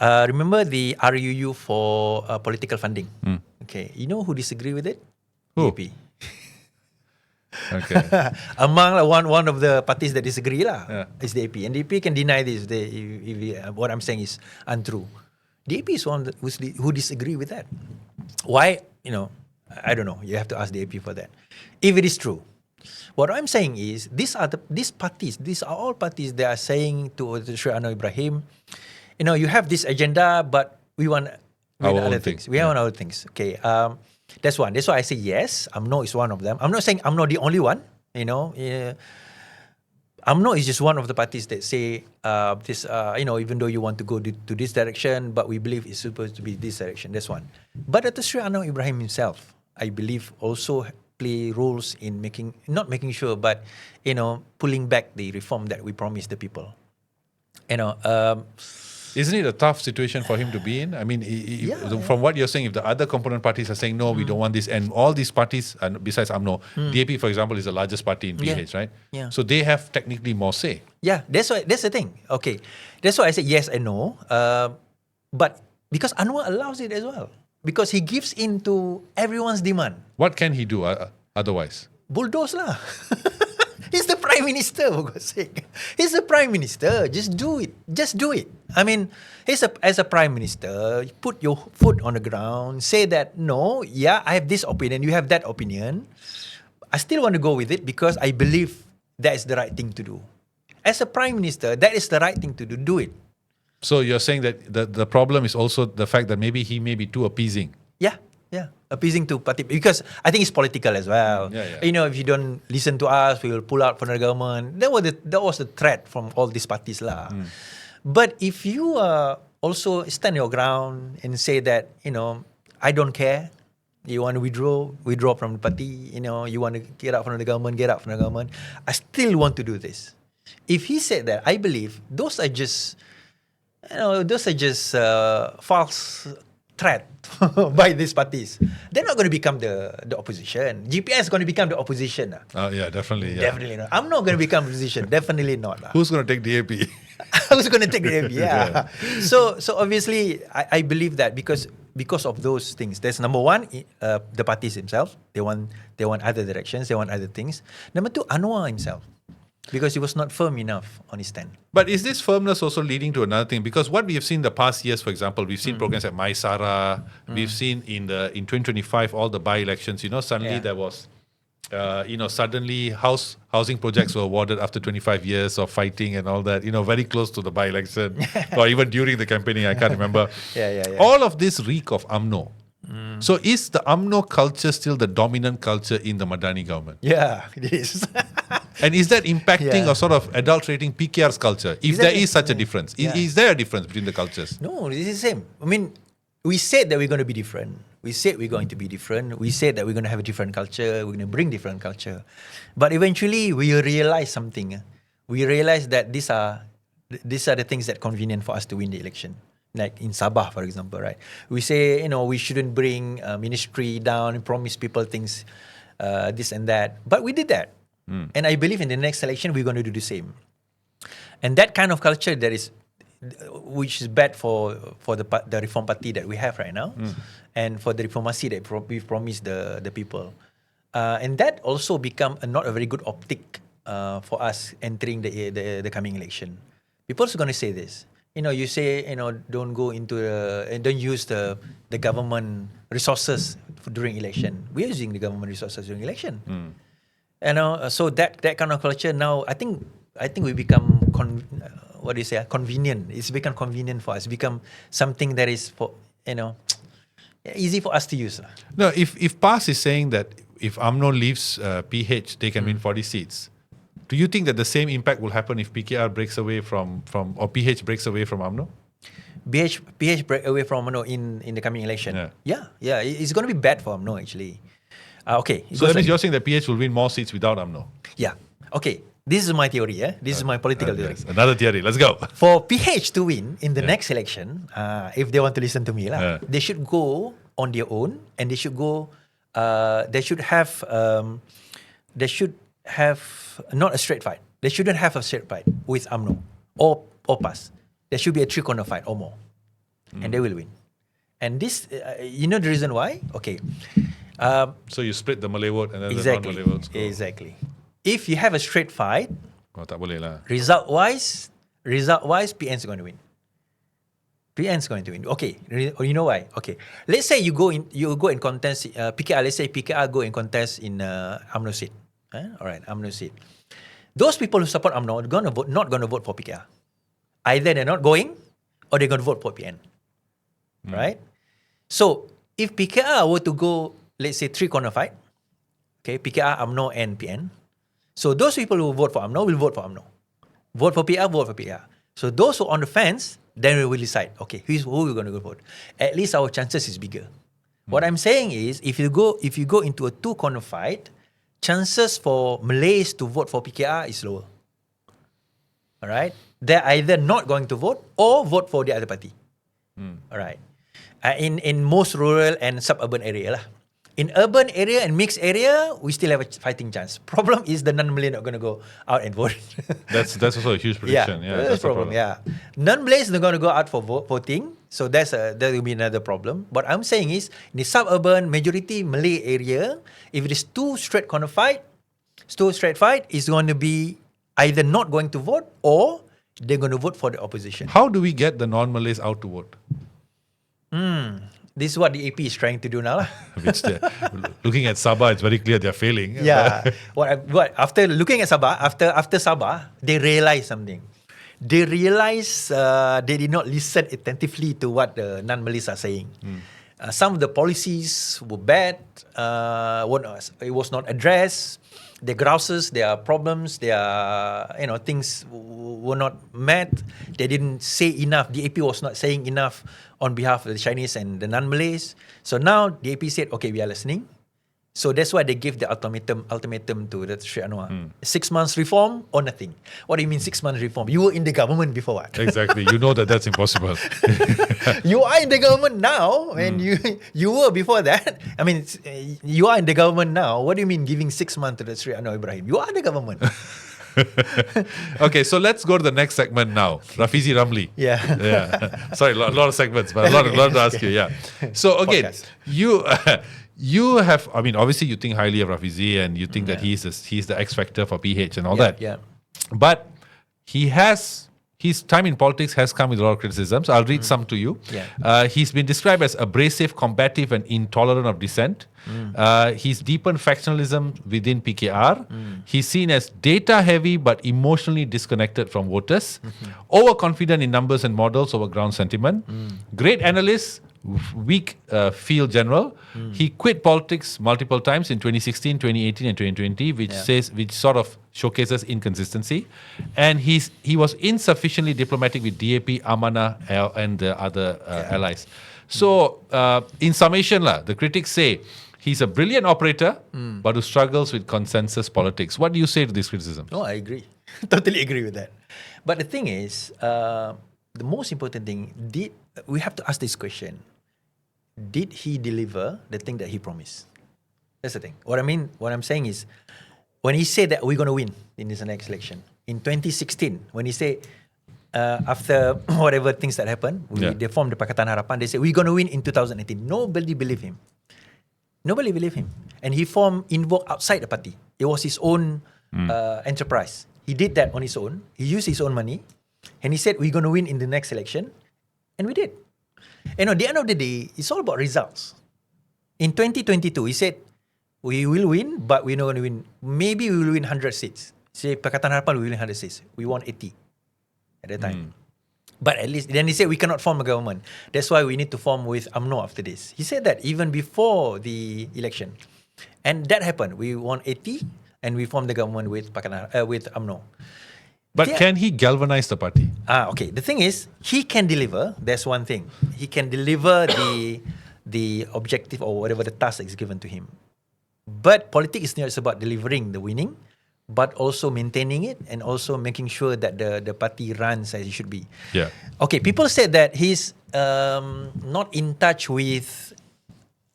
Remember the RUU for political funding? Okay, you know who disagree with it? Who? DAP. Okay. Among one of the parties that disagree is DAP, and DAP can deny this. If what I'm saying is untrue. DAP is one who disagree with that. Why? I don't know. You have to ask DAP for that. If it is true, what I'm saying is these are all parties that are saying to Shri Anwar Ibrahim, you have this agenda, but we want other things. We want other things. Okay. That's one. That's why I say yes. UMNO is one of them. I'm not saying UMNO the only one. UMNO is just one of the parties that say this. Even though you want to go to this direction, but we believe it's supposed to be this direction. That's one. But Dr. Shri Anwar Ibrahim himself, I believe, also play roles in not making sure, but pulling back the reform that we promised the people. Isn't it a tough situation for him to be in? I mean, from what you're saying, if the other component parties are saying, no, we don't want this, and all these parties, besides UMNO, DAP, for example, is the largest party in PH, right? Yeah. So they have technically more say. Yeah, that's the thing. Okay. That's why I say yes and no. But because Anwar allows it as well. Because he gives in to everyone's demand. What can he do otherwise? Bulldoze lah. He's the Prime Minister, for God's sake. He's the Prime Minister. Just do it. Just do it. I mean, as a Prime Minister, you put your foot on the ground, say that, no, I have this opinion, you have that opinion. I still want to go with it because I believe that is the right thing to do. As a Prime Minister, that is the right thing to do. Do it. So you're saying that the problem is also the fact that maybe he may be too appeasing. Yeah. Appeasing to party, because I think it's political as well. If you don't listen to us, we will pull out from the government. That was the threat from all these parties lah. But if you also stand your ground and say that I don't care, you want to withdraw from the party, you want to get out from the government, I still want to do this. If he said that, I believe those are just false threat by these parties. They're not going to become the opposition. GPS is going to become the opposition. Definitely. Definitely not. I'm not going to become opposition. Definitely not. Who's going to take DAP? Who's going to take DAP? Yeah. So obviously, I believe that because of those things. That's number one. The parties themselves, they want other directions. They want other things. Number two, Anwar himself. Because he was not firm enough on his stand. But is this firmness also leading to another thing? Because what we have seen the past years, for example, we've seen programs like Maisara, we've seen in 2025 all the by-elections, suddenly there was, suddenly housing projects were awarded after 25 years of fighting and all that, very close to the by-election or even during the campaigning, I can't remember. All of this reek of UMNO. So is the UMNO culture still the dominant culture in the Madani government? Yeah, it is. And is that impacting or sort of adulterating PKR's culture? If there is such a difference. Is there a difference between the cultures? No, it is the same. I mean, we said that we're going to be different. We said we're going to be different. We said that we're going to have a different culture. We're going to bring different culture. But eventually, we realize something. We realize that these are the things that are convenient for us to win the election. Like in Sabah, for example, right? We say, we shouldn't bring ministry down and promise people things, this and that. But we did that. And I believe in the next election, we're going to do the same. And that kind of culture which is bad for the Reform Party that we have right now, and for the Reformasi that we've promised the people. And that also become not a very good optic for us entering the coming election. People are going to say this. You say, don't go into don't use the government resources during election. We're using the government resources during election. So that kind of culture now, I think we become convenient. It's become convenient for us. It's become something that is for easy for us to use. No, if PAS is saying that if UMNO leaves PH, they can win 40 seats. Do you think that the same impact will happen if PKR breaks away from or PH breaks away from UMNO? PH break away from UMNO in the coming election. Yeah. It's going to be bad for UMNO actually. Okay. So that means you're saying that PH will win more seats without UMNO? Yeah. Okay. This is my theory. This is my political theory. Yes. Another theory. Let's go. For PH to win in the next election, if they want to listen to me, they should go on their own, and they should go. They should have not a straight fight. They shouldn't have a straight fight with UMNO or PAS. There should be a three-corner fight or more, and they will win. And this, you know the reason why? Okay. So you split the Malay vote and then the non-Malay votes go. Exactly. If you have a straight fight, tak boleh lah. Result-wise, PN's going to win. PN's going to win. Okay, you know why? Okay, let's say you go in contest. PKR. Let's say PKR go in contest in UMNO seat. All right, UMNO seat. Those people who support UMNO are not going to vote for PKR. Either they're not going, or they're going to vote for PN. Right? So if PKR were to go, let's say 3-corner fight, okay, PKR, UMNO, and PN. So those people who vote for UMNO will vote for UMNO. Vote for PR, vote for PR. So those who are on the fence, then we will decide, okay, who we're going to go vote. At least our chances is bigger. What I'm saying is, if you go into a 2-corner fight, chances for Malays to vote for PKR is lower. All right? They're either not going to vote or vote for the other party. All right? In most rural and suburban area lah. In urban area and mixed area, we still have a fighting chance. Problem is the non-Malay not going to go out and vote. That's also a huge prediction. That's the problem. Yeah, non-Malays are going to go out for voting, so that will be another problem. What I'm saying is, in the suburban majority Malay area, if it is two straight fight, is going to be either not going to vote or they're going to vote for the opposition. How do we get the non-Malays out to vote? This is what the AP is trying to do now. Looking at Sabah, it's very clear they're failing. Yeah. What after looking at Sabah, after Sabah, they realized something. They realized they did not listen attentively to what the non-Malays are saying. Some of the policies were bad. It was not addressed. Their grouses, their problems, their things were not met. They didn't say enough. The AP was not saying enough on behalf of the Chinese and the non-Malays. So now the AP said, okay, we are listening. So that's why they gave the ultimatum to the Sri Anwar. 6 months reform or nothing. What do you mean 6 months reform? You were in the government before what? Exactly. You know that's impossible. You are in the government now, and you were before that. I mean, you are in the government now. What do you mean giving 6 months to the Sri Anwar Ibrahim? You are in the government. Okay, so let's go to the next segment now. Rafizi Ramli. Yeah. Sorry, a lot of segments, but a lot to ask you. Yeah. So again, you have, I mean, obviously you think highly of Rafizi and you think that he's the X factor for PH and all that. Yeah. But his time in politics has come with a lot of criticisms. I'll read some to you. Yeah. He's been described as abrasive, combative, and intolerant of dissent. He's deepened factionalism within PKR. He's seen as data-heavy but emotionally disconnected from voters. Overconfident in numbers and models over ground sentiment. Great analyst, weak field general. He quit politics multiple times in 2016, 2018 and 2020, which sort of showcases inconsistency. And he was insufficiently diplomatic with DAP, Amanah and the other allies. So in summation, the critics say he's a brilliant operator but who struggles with consensus politics. What do you say to this criticism? No, I agree. Totally agree with that. But the thing is, the most important thing, we have to ask this question. Did he deliver the thing that he promised? That's the thing. What I'm saying is, when he said that we're going to win in this next election, in 2016, when he said, after whatever things that happened, they formed the Pakatan Harapan, they said, we're going to win in 2018. Nobody believed him. And he invoked outside the party. It was his own enterprise. He did that on his own. He used his own money. And he said, we're going to win in the next election. And we did. And at the end of the day, it's all about results. In 2022, he said, we will win, but we're not going to win. Maybe we will win 100 seats. Say, Pakatan Harapan, we will win 100 seats. We won 80 at that time. But at least, then he said, we cannot form a government. That's why we need to form with UMNO after this. He said that even before the election. And that happened. We won 80 and we formed the government with with UMNO. But can he galvanize the party? Okay. The thing is, he can deliver. That's one thing. He can deliver the objective or whatever the task is given to him. But politics is not just about delivering the winning, but also maintaining it and also making sure that the party runs as it should be. Yeah. Okay, people said that he's not in touch with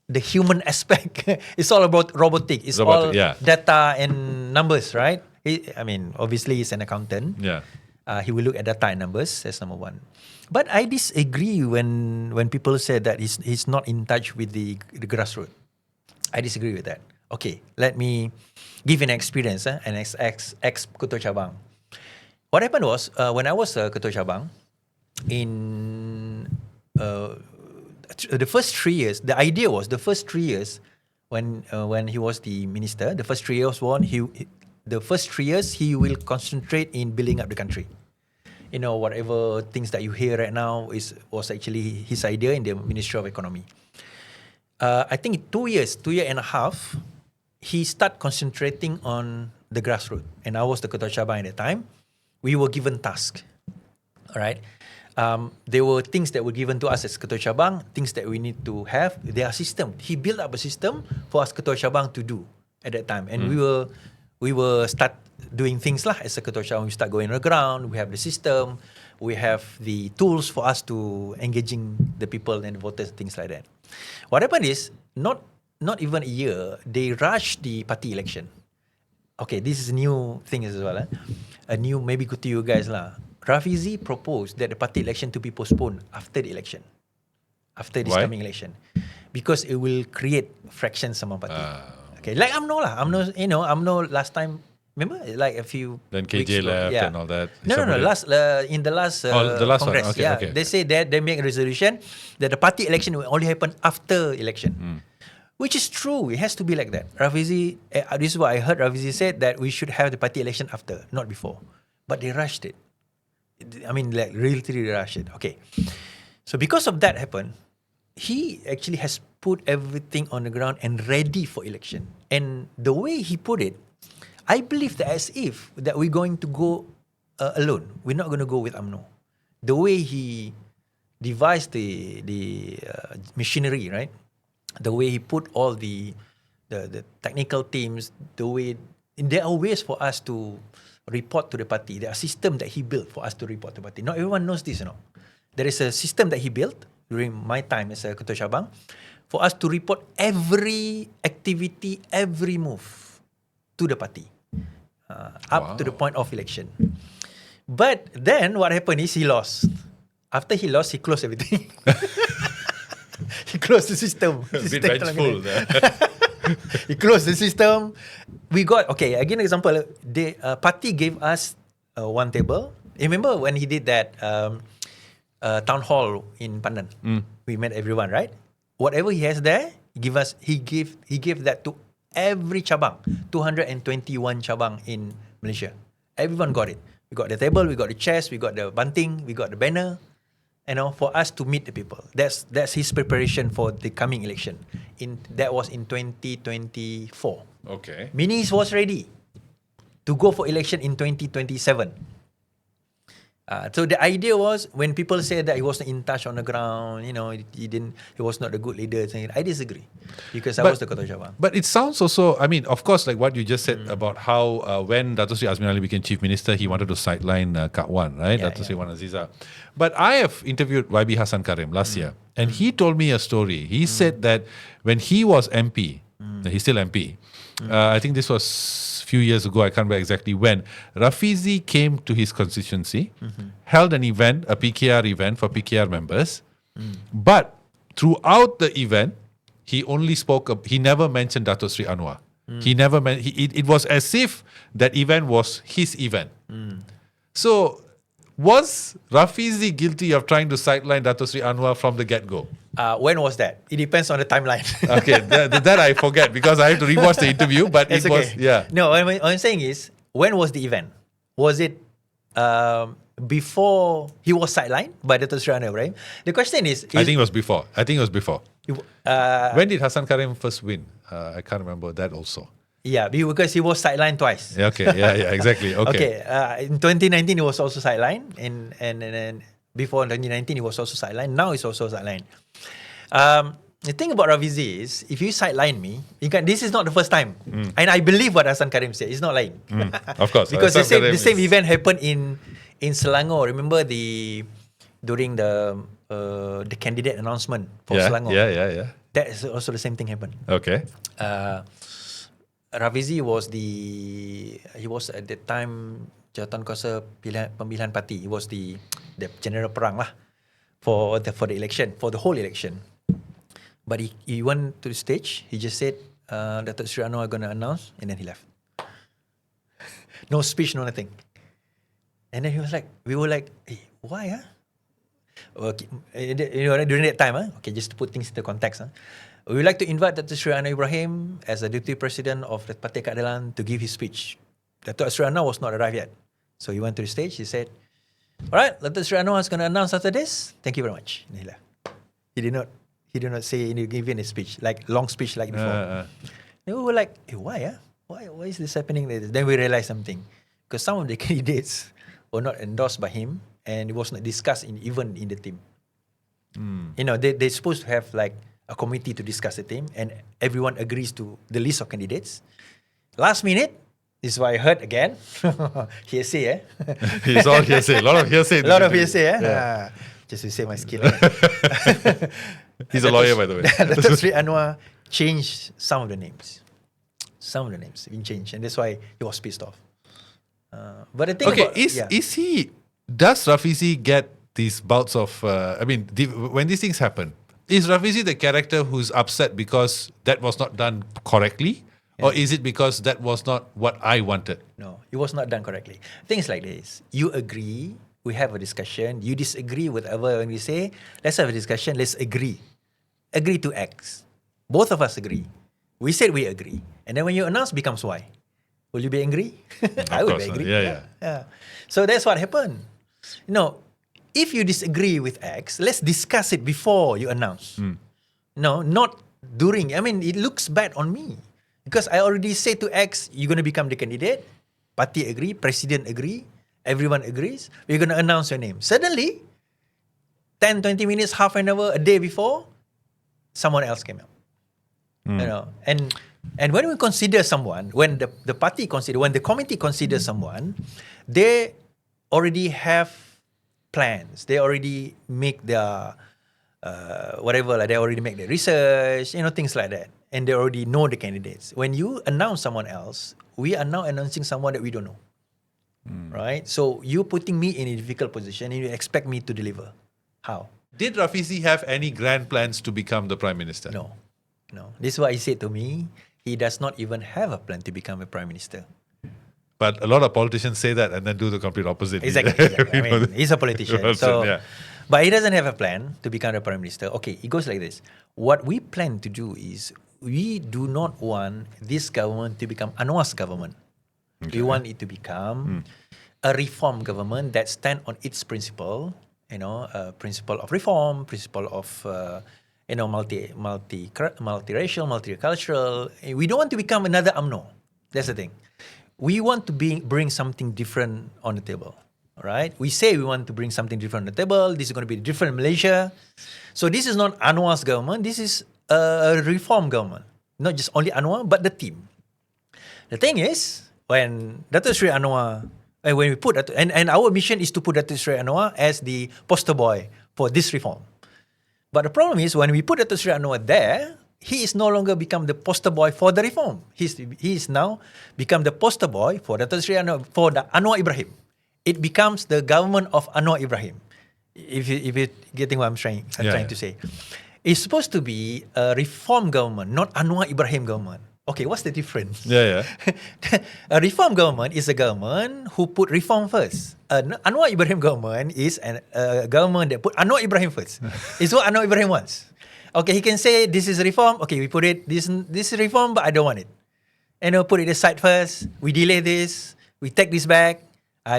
the human aspect. It's all about robotic. It's all data and numbers, right? Obviously he's an accountant. Yeah. He will look at data and numbers. That's number one. But I disagree when people say that he's not in touch with the grassroots. I disagree with that. Okay, let me give an experience, an ex-Ketua Cabang. What happened was, when I was Ketua Cabang, in the first 3 years, the idea was the first 3 years, when he was the minister, the first 3 years he will concentrate in building up the country. Whatever things that you hear right now was actually his idea in the Ministry of Economy. I think 2 year and a half, he started concentrating on the grassroots. And I was the Ketua Cabang at the time. We were given tasks. All right. There were things that were given to us as Ketua Cabang, things that we need to have. There are systems. He built up a system for us Ketua Cabang to do at that time. And we were start doing things as a Ketua Cabang. We start going on the ground. We have the system. We have the tools for us to engaging the people and the voters, things like that. What happened is, not even a year, they rushed the party election. Okay, this is a new thing as well. A new, maybe good to you guys lah. Rafizi proposed that the party election to be postponed after the election. After this coming election. Because it will create fractions among party. Okay, like UMNO lah. UMNO last time, remember? Like a few then KJ left and all that. No. In the last Congress. One. Okay. They say that they make a resolution that the party election will only happen after election. Which is true. It has to be like that. Rafizi, this is what I heard Rafizi said, that we should have the party election after, not before. But they rushed it. Really rushed it. Okay. So because of that happened, he actually has put everything on the ground and ready for election. And the way he put it, I believe that as if that we're going to go alone. We're not going to go with UMNO. The way he devised the machinery, right? The way he put all the technical teams, there are ways for us to report to the party. There are systems that he built for us to report to the party. Not everyone knows this, There is a system that he built during my time as a Ketua Cabang for us to report every activity, every move to the party. Up to the point of election. But then what happened is he lost. After he lost, he closed everything. He closed the system. A bit vengeful there. He closed the system. We got, again example, the party gave us one table. Remember when he did that town hall in Pandan? We met everyone, right? Whatever he has there, he gave that to every cabang, 221 cabang in Malaysia. Everyone got it. We got the table, we got the chairs, we got the bunting, we got the banner, for us to meet the people. That's his preparation for the coming election. That was in 2024. Okay. Meaning he was ready to go for election in 2027. So the idea was, when people say that he wasn't in touch on the ground, he was not a good leader, I disagree. Because I was the Ketua Cabang. But it sounds also, of course, like what you just said about how when Dato Sri Azmin Ali became Chief Minister, he wanted to sideline Kak Wan, right? Dato Sri Wan Aziza. But I have interviewed YB Hassan Karim last year, and he told me a story. He said that when he was MP, he's still MP, I think this was few years ago, I can't remember exactly when, Rafizi came to his constituency, held an event, a PKR event for PKR members, but throughout the event, he never mentioned Dato Sri Anwar. He never it was as if that event was his event. So, was Rafizi guilty of trying to sideline Dato Sri Anwar from the get-go? When was that? It depends on the timeline. Okay, that I forget because I have to rewatch the interview. But it was, No, what I'm saying is, when was the event? Was it before he was sidelined by Dato' Sri Anwar Ibrahim. The question is I think it was before. uh, When did Hassan Karim first win? I can't remember that also. yeah, because he was sidelined twice. Yeah, okay, yeah, exactly. Okay. In 2019 he was also sidelined, and before 2019 he was also sidelined. Now he's also sidelined. The thing about Rafizi is, if you sideline me, this is not the first time. And I believe what Hassan Karim said. He's not lying. Of course. Because Hassan the Karim same is- event happened in Selangor. Remember during the candidate announcement for Selangor. Yeah. That is also the same thing happened. Okay. Rafizi was at that time jawatan kuasa pemilihan parti. He was the general perang lah for the election, for the whole election. But he went to the stage. He just said, Dato' Sri Anwar are going to announce, and then he left. No speech, no nothing. And then we were like, hey, why? Okay, during that time, okay, just to put things into context, we would like to invite Dato' Sri Anwar Ibrahim as the Deputy President of the Parti Keadilan to give his speech. Dato' Sri Anwar was not arrived yet. So he went to the stage, he said, all right, Dato' Sri Anwar is going to announce after this. Thank you very much. And he left. He did not say, give in a speech, like long speech like before. Then we were like, hey, why? Why is this happening? Then we realized something. Because some of the candidates were not endorsed by him, and it was not discussed even in the team. They're supposed to have like a committee to discuss the team, and everyone agrees to the list of candidates. Last minute, this is what I heard again. Hearsay, It's all hearsay. A lot of hearsay. A lot of hearsay, just to say my skill. He's a lawyer, by the way. Dato' Sri Anwar changed some of the names. Some of the names have been changed, and that's why he was pissed off. But the thing about... Does Rafizi get these bouts of, when these things happen, is Rafizi the character who's upset because that was not done correctly? Or is it because that was not what I wanted? No, it was not done correctly. Things like this. You agree, we have a discussion. You disagree with whatever when we say, let's have a discussion, let's agree. Agree to X. Both of us agree. We said we agree. And then when you announce, becomes Y. Will you be angry? I would be angry. Yeah. So that's what happened. If you disagree with X, let's discuss it before you announce. No, not during. It looks bad on me. Because I already said to X, you're going to become the candidate. Party agree, president agree, everyone agrees. We're going to announce your name. Suddenly, 10, 20 minutes, half an hour, a day before, someone else came out. And when we consider someone, when the committee considers someone, they already have plans. They already make their they already make their research, things like that. And they already know the candidates. When you announce someone else, we are now announcing someone that we don't know. Right? So you're putting me in a difficult position and you expect me to deliver. How? Did Rafizi have any grand plans to become the Prime Minister? No. This is what he said to me. He does not even have a plan to become a Prime Minister. But a lot of politicians say that and then do the complete opposite. Exactly. He's a politician. But he doesn't have a plan to become the Prime Minister. Okay, it goes like this. What we plan to do is, we do not want this government to become Anwar's government. Okay. We want it to become a reform government that stands on its principle, principle of reform, principle of multiracial, multicultural. We don't want to become another UMNO. That's the thing. We want to bring something different on the table. All right? We say we want to bring something different on the table. This is going to be different Malaysia. So this is not Anwar's government. This is a reform government. Not just only Anwar, but the team. The thing is, when Dato' Sri Anwar, when we put, and our mission is to put Dato' Sri Anwar as the poster boy for this reform. But the problem is, when we put Dato' Sri Anwar there, he is no longer become the poster boy for the reform. He is now become the poster boy for Dato' Sri Anwar, for the Anwar Ibrahim. It becomes the government of Anwar Ibrahim. If you're getting what I'm trying to say. It's supposed to be a reform government, not Anwar Ibrahim government. Okay, what's the difference? A reform government is a government who put reform first. Anwar Ibrahim government is a government that put Anwar Ibrahim first. It's what Anwar Ibrahim wants. Okay, he can say this is reform. Okay, we put it, this is reform, but I don't want it. And we'll put it aside first. We delay this. We take this back.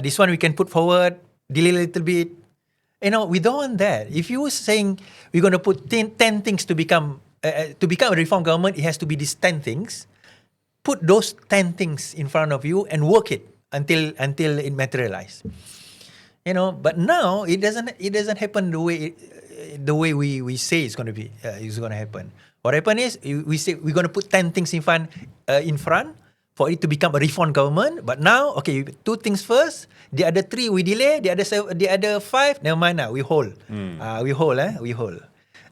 This one we can put forward. delay a little bit. We don't want that. If you were saying we're going to put 10 things to become a reform government, it has to be these 10 things. Put those 10 things in front of you and work it until it materializes. But now it doesn't happen the way we say it's going to happen. What happened is we say we're going to put 10 things in front for it to become a reform government. But now, okay, 2 things first. The other 3 we delay. The other 5, never mind. We hold. We hold.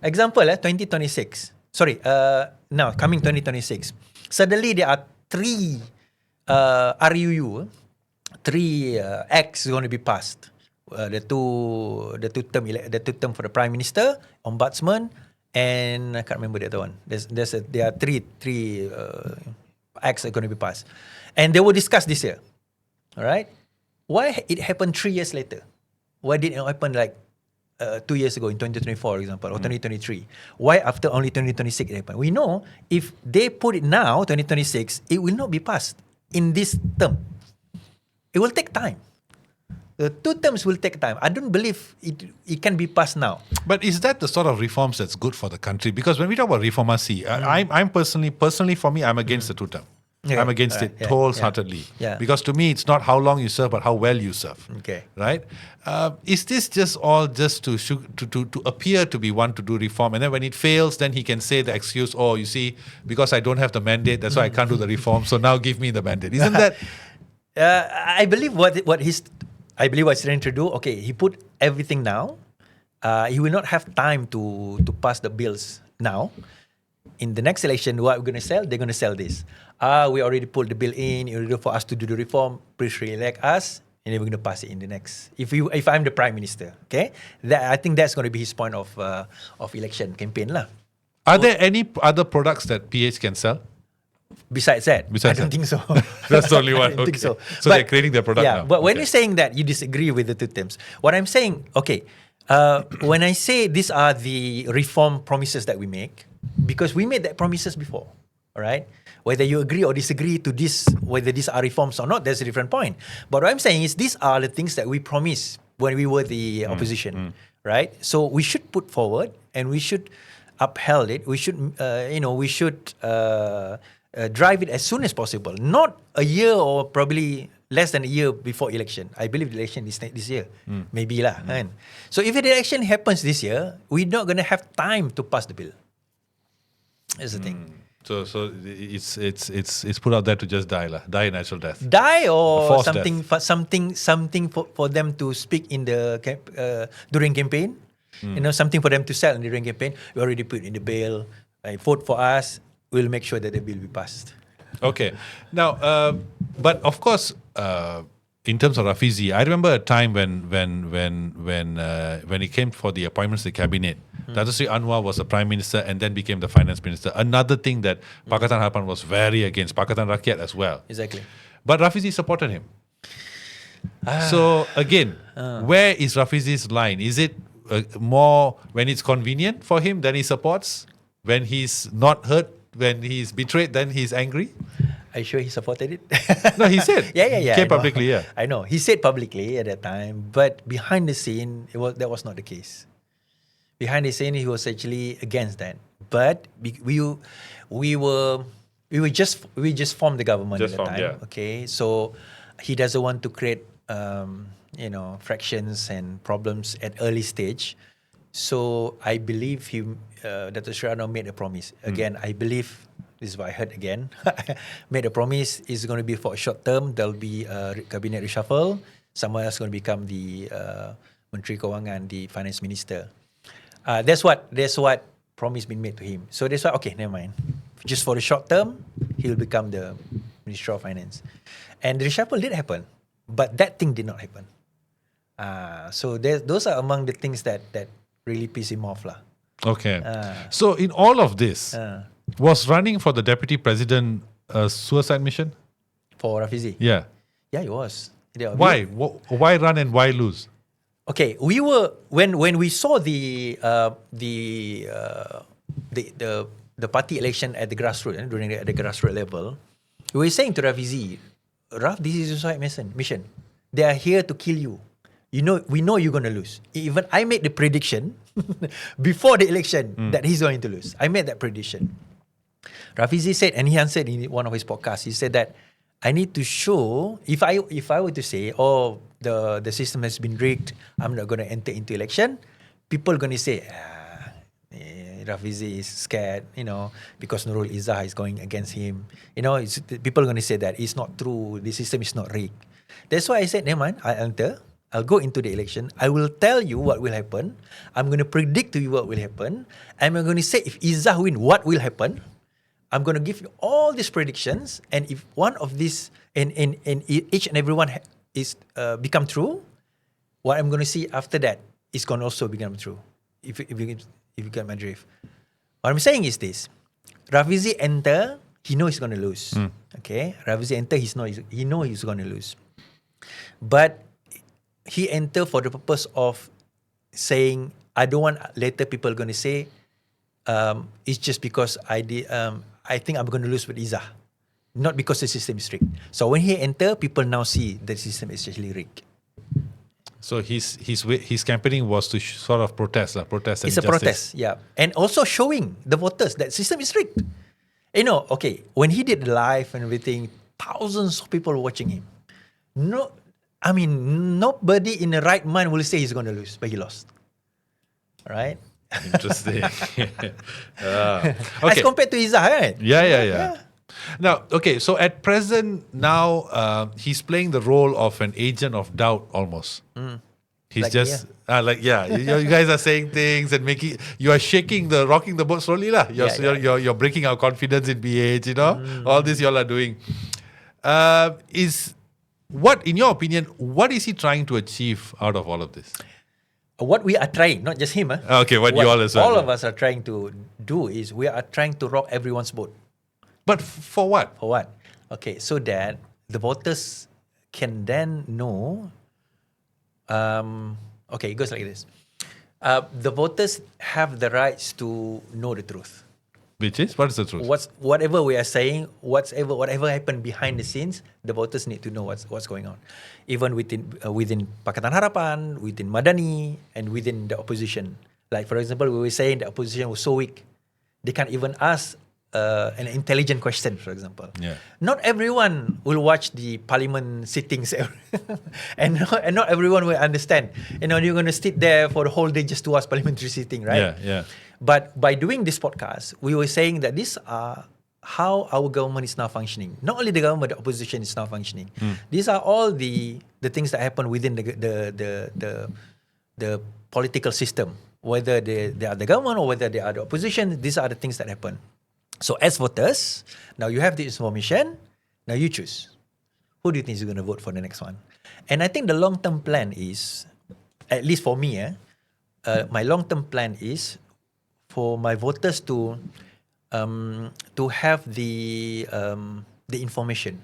Example, 2026. Sorry. Now coming 2026. Suddenly there are 3 RUU, 3 acts going to be passed. The two term for the Prime Minister, Ombudsman, and I can't remember the other one. There are three acts are going to be passed, and they will discuss this year. All right, why it happened 3 years later? Why did it happen like 2 years ago in 2024, for example, or 2023? Why after only 2026 it happened? We know if they put it now, 2026, it will not be passed in this term. It will take time. The 2 terms will take time. I don't believe it can be passed now. But is that the sort of reforms that's good for the country? Because when we talk about Reformasi, I'm personally for me, I'm against the 2 term. Yeah, I'm against it wholeheartedly. Yeah. Because to me, it's not how long you serve, but how well you serve. Okay. Right? Is this just all just to appear to be one to do reform, and then when it fails, then he can say the excuse, oh, you see, because I don't have the mandate, that's why I can't do the reform. So now give me the mandate. Isn't that? I believe what he's trying to do. Okay, he put everything now. He will not have time to pass the bills now. In the next election, what we're going to sell? They're going to sell this. We already put the bill in order for us to do the reform. Please re-elect us, and then we're going to pass it in the next. If I'm the Prime Minister, okay, I think that's going to be his point of election campaign lah. Are there any other products that PH can sell? Besides that, I don't think so. That's the only one. I don't think so. So they're creating their product now. But when you're saying that you disagree with the 2 terms, what I'm saying, okay, when I say these are the reform promises that we make, because we made that promises before, all right? Whether you agree or disagree to this, whether these are reforms or not, that's a different point. But what I'm saying is these are the things that we promised when we were the opposition, right? So we should put forward and we should upheld it. We should, drive it as soon as possible, not a year or probably less than a year before election. I believe the election is this year, maybe lah. Kan? So if the election happens this year, we're not going to have time to pass the bill. That's the thing. So it's put out there to just die a natural death. Die or Forced something for them to speak in the during campaign. Something for them to sell during campaign. We already put in the bill. Vote for us. We'll make sure that the bill will be passed. Okay. Now, but of course, in terms of Rafizi, I remember a time when he came for the appointments to the cabinet. Dato Sri Anwar was the Prime Minister and then became the Finance Minister. Another thing that Pakatan Harapan was very against, Pakatan Rakyat as well. Exactly. But Rafizi supported him. So again, where is Rafizi's line? Is it more when it's convenient for him, then he supports? When he's not hurt, when he's betrayed, then he's angry? Are you sure he supported it? No, he said. Yeah. He came publicly, yeah. I know. He said publicly at that time, but behind the scene, that was not the case. Behind the scene, he was actually against that. But we just formed the government at the time. Yeah. Okay, so he doesn't want to create fractions and problems at early stage. So I believe Dr. Sri Anwar made a promise. Again, I believe, this is what I heard again, made a promise is going to be for a short term. There'll be a cabinet reshuffle. Someone else is going to become the Menteri Kewangan, the Finance Minister. That's what promise been made to him. So that's why, okay, never mind. Just for the short term, he will become the Minister of Finance. And the reshuffle did happen, but that thing did not happen. So those are among the things that really piss him off lah. Okay. So in all of this, was running for the Deputy President a suicide mission? For Rafizi? Yeah. Yeah, it was. Why? Why run and why lose? Okay, we were when we saw the party election at the grassroots at the grassroots level, we were saying to Rafizi, Raf, this is a suicide mission. They are here to kill you. we know you're going to lose. Even I made the prediction before the election that he's going to lose. I made that prediction. Rafizi said, and he answered in one of his podcasts, he said that I need to show, if I were to say, oh, the system has been rigged, I'm not going to enter into election, people are going to say, Rafizi is scared, because Nurul Izzah is going against him. People are going to say that it's not true, the system is not rigged. That's why I said, never mind, I'll go into the election. I will tell you what will happen. I'm going to predict to you what will happen. I'm going to say if Izzah win, what will happen. I'm going to give you all these predictions. And if one of these, and each and every one is become true, what I'm going to see after that is going to also become true. If you get my drift. What I'm saying is this. Rafizi enter, he knows he's going to lose. Okay? Rafizi enter, he knows he's going to lose. But he enter for the purpose of saying, I don't want later people going to say, it's just because I think I'm going to lose with Izzah. Not because the system is rigged. So when he enter, people now see the system is actually rigged. So his campaigning was to sort of protest It's injustice. a protest, yeah. And also showing the voters that system is rigged. Okay, when he did live and everything, thousands of people were watching him. Nobody in the right mind will say he's going to lose, but he lost. Right? Interesting. Okay. As compared to Izzah, right? Yeah. Now, okay, so at present now, he's playing the role of an agent of doubt almost. He's Like, just you guys are saying things and you are rocking the boat slowly lah. You're breaking our confidence in BH. All this y'all are doing. In your opinion, what is he trying to achieve out of all of this? What we are trying, not just him. Okay, what you all as well. All of us are trying to do is we are trying to rock everyone's boat. But for what? For what? Okay, so that the voters can then know. Okay, it goes like this. The voters have the rights to know the truth. Which is? What is the truth? Whatever we are saying, whatever happened behind the scenes, the voters need to know what's going on. Even within Pakatan Harapan, within Madani, and within the opposition. Like, for example, we were saying the opposition was so weak, they can't even ask an intelligent question, for example. Yeah. Not everyone will watch the parliament sittings and not everyone will understand. You're going to sit there for the whole day just to watch parliamentary sitting, right? Yeah. But by doing this podcast, we were saying that these are how our government is now functioning. Not only the government, the opposition is now functioning. These are all the things that happen within the political system. Whether they are the government or whether they are the opposition, these are the things that happen. So as voters, now you have the information, now you choose. Who do you think is going to vote for the next one? And I think the long-term plan is, at least for me, my long-term plan is for my voters to have the information,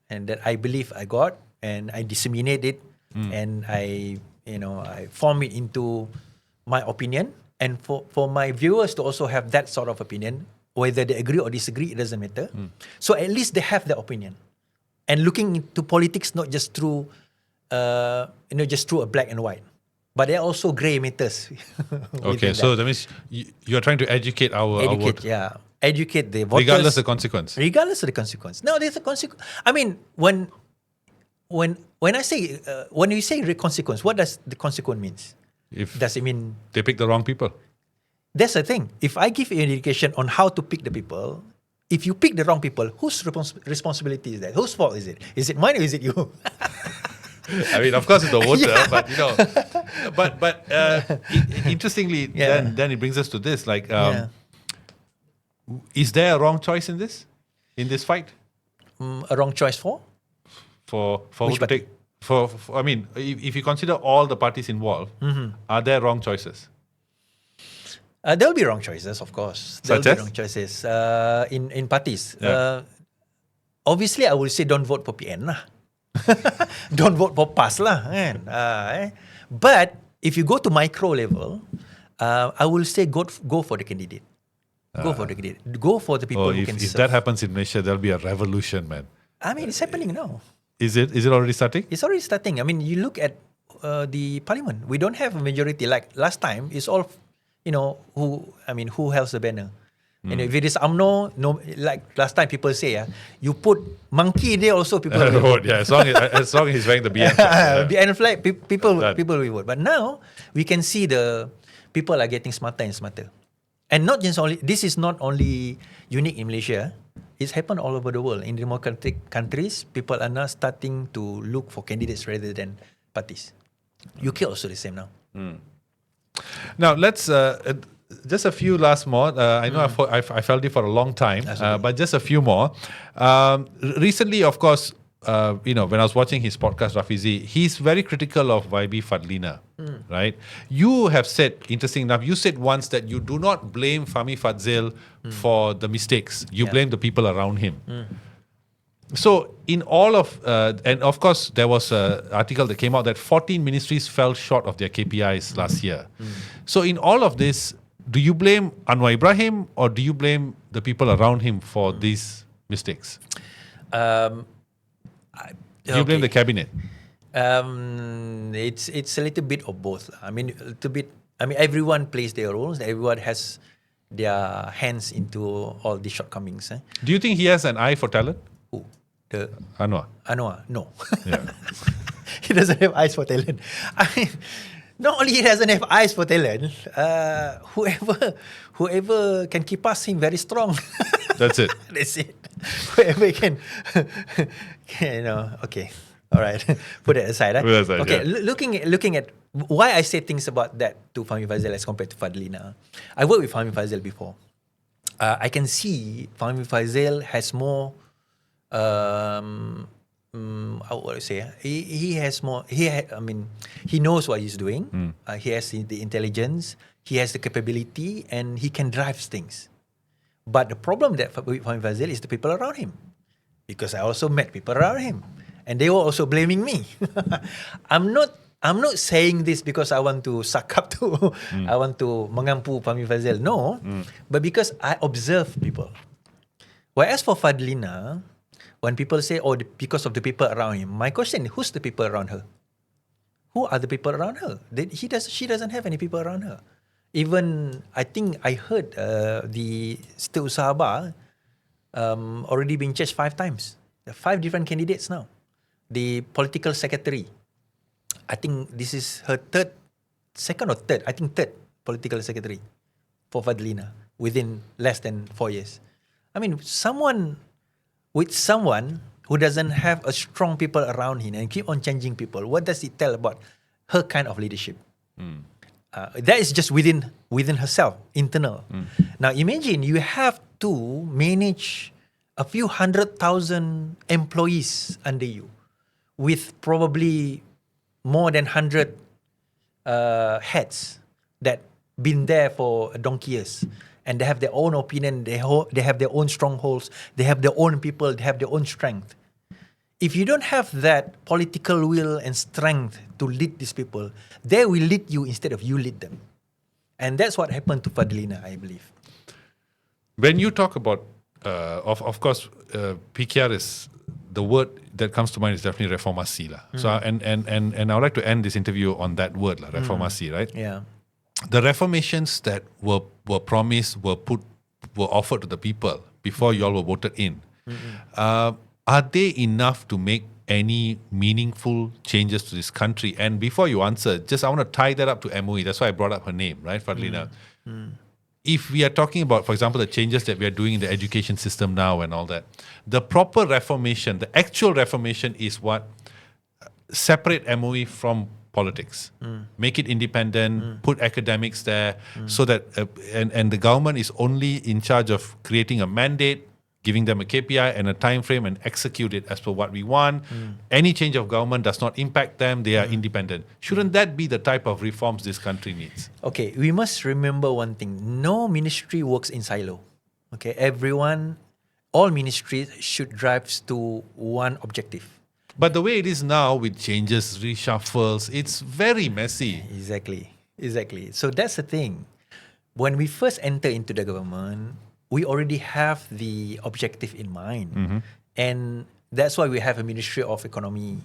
and that I believe I got, and I disseminate it, and I form it into my opinion, and for my viewers to also have that sort of opinion, whether they agree or disagree, it doesn't matter. So at least they have their opinion, and looking into politics not just through just through a black and white, but there are also grey matters. Okay, so that means you're trying to educate our voters. Yeah, educate the voters. Regardless of the consequence. Regardless of the consequence. No, there's a consequence. I mean, when I say when you say consequence, what does the consequence means? Does it mean they pick the wrong people? That's the thing. If I give you an indication on how to pick the people, if you pick the wrong people, whose responsibility is that? Whose fault is it? Is it mine or is it you? I mean, of course, it's the voter, but interestingly, then it brings us to this: like, is there a wrong choice in this fight? A wrong choice for who to take? I mean, if you consider all the parties involved, are there wrong choices? There will be wrong choices, of course. There will be wrong choices in parties. Yeah. Obviously, I will say don't vote for PN lah. Don't vote for PAS lah. But if you go to micro level, I will say go for the candidate. Go for the candidate. Go for the people who can serve. If that happens in Malaysia, there'll be a revolution, man. I mean, it's happening now. Is it already starting? It's already starting. I mean, you look at the parliament. We don't have a majority like last time. It's all, who holds the banner. And if it is UMNO, no, like last time people say, you put monkey there also people will vote. Yeah, as long as he's wearing the BN flag. BN flag, people will vote. But now we can see the people are getting smarter and smarter. And not just only, this is not only unique in Malaysia. It's happened all over the world. In democratic countries, people are now starting to look for candidates rather than parties. UK also the same now. Now let's just a few last more. I know I felt it for a long time, but just a few more. Recently, of course, when I was watching his podcast, Rafizi, he's very critical of YB Fadlina, right? You have said, interesting enough, you said once that you do not blame Fahmi Fadzil for the mistakes. You blame the people around him. So in all of, and of course, there was an article that came out that 14 ministries fell short of their KPIs last year. So in all of this, do you blame Anwar Ibrahim or do you blame the people around him for these mistakes? Do you blame the cabinet? It's a little bit of both. Everyone plays their roles. Everyone has their hands into all the shortcomings. Do you think he has an eye for talent? Who? Anwar, no. Yeah. He doesn't have eyes for talent. Not only he doesn't have eyes for talent, whoever can keep us him very strong. That's it. That's it. Whoever can, okay. All right. Put that aside. Put that aside, okay. yeah. Looking at why I say things about that to Fahmi Fadzil as compared to Fadlina. I worked with Fahmi Fadzil before. I can see Fahmi Fadzil has more. How would I say? He has more. He knows what he's doing. He has the intelligence. He has the capability, and he can drive things. But the problem that with Fahmi Fadzil is the people around him, because I also met people around him, and they were also blaming me. I'm not saying this because I want to suck up to. I want to mengampu Fahmi Fadzil. No, but because I observe people. Whereas for Fadlina, when people say, because of the people around him, my question, who's the people around her? Who are the people around her? She doesn't have any people around her. Even, I think I heard the Setiausaha Sabah already been changed 5 times. There are 5 different candidates now. The political secretary, I think this is her second or third political secretary for Fadlina within less than 4 years. Someone who doesn't have a strong people around him and keep on changing people, what does it tell about her kind of leadership? That is just within herself, internal. Now imagine you have to manage a few 100,000 employees under you with probably more than 100 heads that been there for donkey years. And they have their own opinion, they have their own strongholds, they have their own people, they have their own strength. If you don't have that political will and strength to lead these people, they will lead you instead of you lead them. And that's what happened to Fadlina, I believe. When you talk about, of course, PKR is, the word that comes to mind is definitely Reformasi. So, and I would like to end this interview on that word, Reformasi, right? Yeah. The reformations that were promised, were offered to the people before you all were voted in. Are they enough to make any meaningful changes to this country? And before you answer, I want to tie that up to MOE. That's why I brought up her name, right, Fadlina? If we are talking about, for example, the changes that we are doing in the education system now and all that, the proper reformation, the actual reformation is what? Separate MOE from politics, make it independent, put academics there, so that and the government is only in charge of creating a mandate, giving them a KPI and a time frame, and execute it as per what we want. Any change of government does not impact them; they are independent. Shouldn't that be the type of reforms this country needs? Okay, we must remember one thing: no ministry works in silo. Okay, all ministries should drive to one objective. But the way it is now, with changes, reshuffles, it's very messy. Exactly. So that's the thing. When we first enter into the government, we already have the objective in mind. And That's why we have a Ministry of Economy.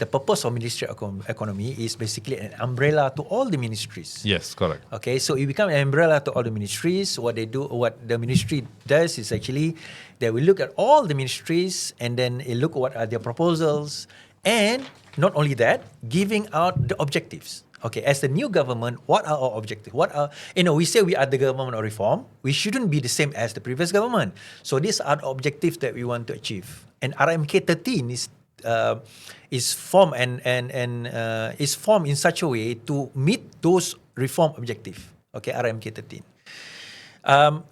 The purpose of Ministry of Economy is basically an umbrella to all the ministries. Yes, correct. Okay, so it becomes an umbrella to all the ministries. What the ministry does is actually they will look at all the ministries and then it look what are their proposals, and not only that, giving out the objectives. Okay, as the new government, what are our objectives? We say we are the government of reform. We shouldn't be the same as the previous government. So these are the objectives that we want to achieve. And RMK 13 is formed is formed in such a way to meet those reform objectives. Okay, RMK 13,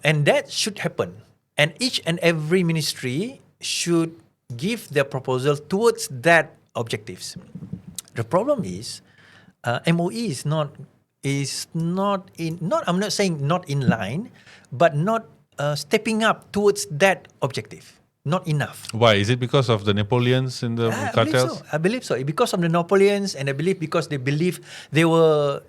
and that should happen. And each and every ministry should give their proposal towards that objectives. The problem is, MOE is not I'm not saying not in line, but not stepping up towards that objective. Not enough. Why? Is it because of the Napoleons in the cartels? I believe so. Because of the Napoleons, and I believe because they believe they were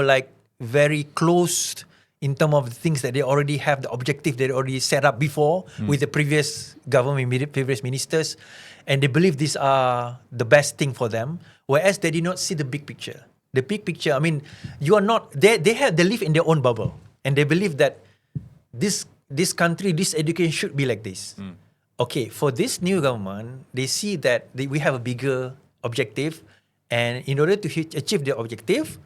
like very close in terms of the things that they already have, the objective they already set up before with the previous government, previous ministers, and they believe these are the best thing for them, whereas they did not see the big picture. The big picture, you are not, they live in their own bubble, and they believe that this country, this education should be like this. Okay, for this new government, they see that we have a bigger objective, and in order to achieve the objective,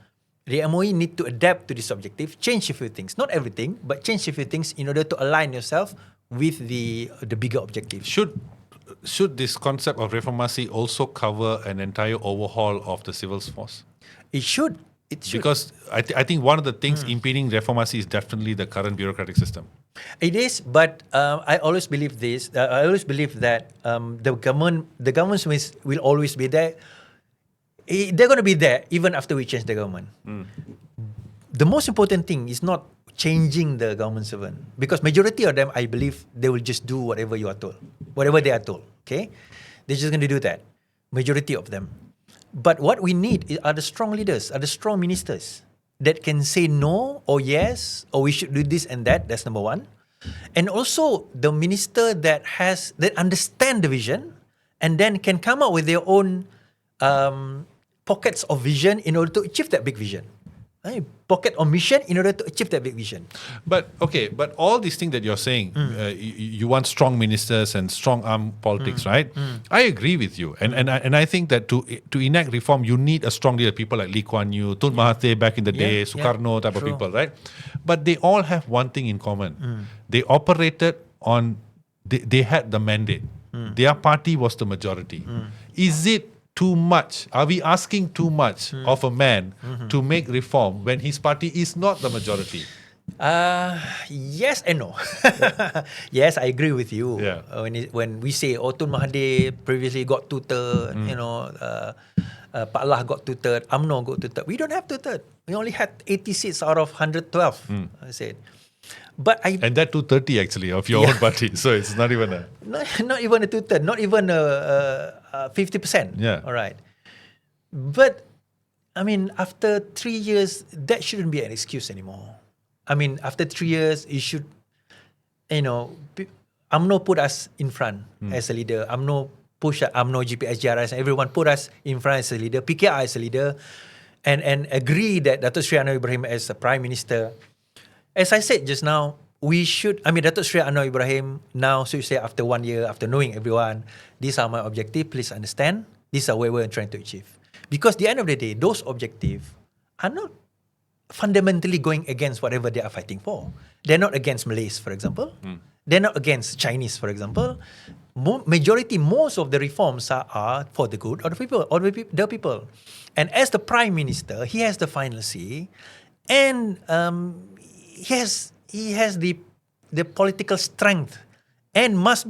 the MOE need to adapt to this objective, change a few things, not everything, but change a few things in order to align yourself with the bigger objective. Should this concept of Reformasi also cover an entire overhaul of the civil force? It should. Because I think one of the things impeding Reformasi is definitely the current bureaucratic system. It is, but I always believe this. I always believe that the government will always be there. They're going to be there even after we change the government. The most important thing is not changing the government servant, because majority of them, I believe, they will just do whatever you are told, whatever they are told. Okay, they're just going to do that. Majority of them. But what we need are the strong leaders, are the strong ministers that can say no or yes, or we should do this and that. That's number one. And also the minister that understand the vision and then can come up with their own pockets of vision in order to achieve that big vision. Pocket of mission in order to achieve that big vision. But all these things that you're saying, you want strong ministers and strong arm politics, right? I agree with you, and I think that to enact reform, you need a strong leader, people like Lee Kuan Yew, Tun Mahathir back in the day, Sukarno type of people, right? But they all have one thing in common: they operated on, they had the mandate. Their party was the majority. Is it too much? Are we asking too much of a man to make reform when his party is not the majority? Yes and no. Yes, I agree with you. Yeah. When we say Tun Mahathir previously got 2/3, Pak Lah got 2/3, UMNO got 2/3. We don't have 2/3. We only had 80 seats out of 112. I said. And that 230 actually of your own party, so it's not even a not even a 2/3, not even a 50%. Yeah. All right. But after 3 years, that shouldn't be an excuse anymore. After 3 years, you should, UMNO put us in front as a leader. UMNO push UMNO, GPS, JRS, everyone put us in front as a leader. PKR as a leader, and agree that Datuk Sri Anwar Ibrahim as a Prime Minister. As I said just now, we should, Datuk Sri Anwar Ibrahim now, so you say after 1 year, after knowing everyone, these are my objectives, please understand, these are where we're trying to achieve. Because at the end of the day, those objectives are not fundamentally going against whatever they are fighting for. They're not against Malays, for example. They're not against Chinese, for example. Most of the reforms are for the good of the people. And as the Prime Minister, he has the final say, and he has the political strength, and must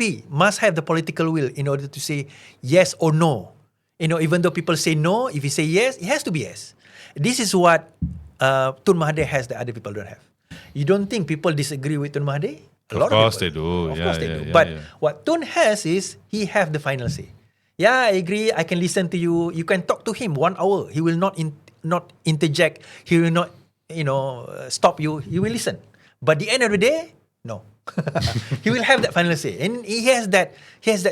have the political will in order to say yes or no. Even though people say no, if he say yes, it has to be yes. This is what Tun Mahathir has that other people don't have. You don't think people disagree with Tun Mahathir? Of course they do. Of course they do. But what Tun has is he have the final say. Yeah, I agree. I can listen to you. You can talk to him 1 hour. He will not interject. He will not stop you. He will listen. But at the end of the day, no. He will have that final say, and he has that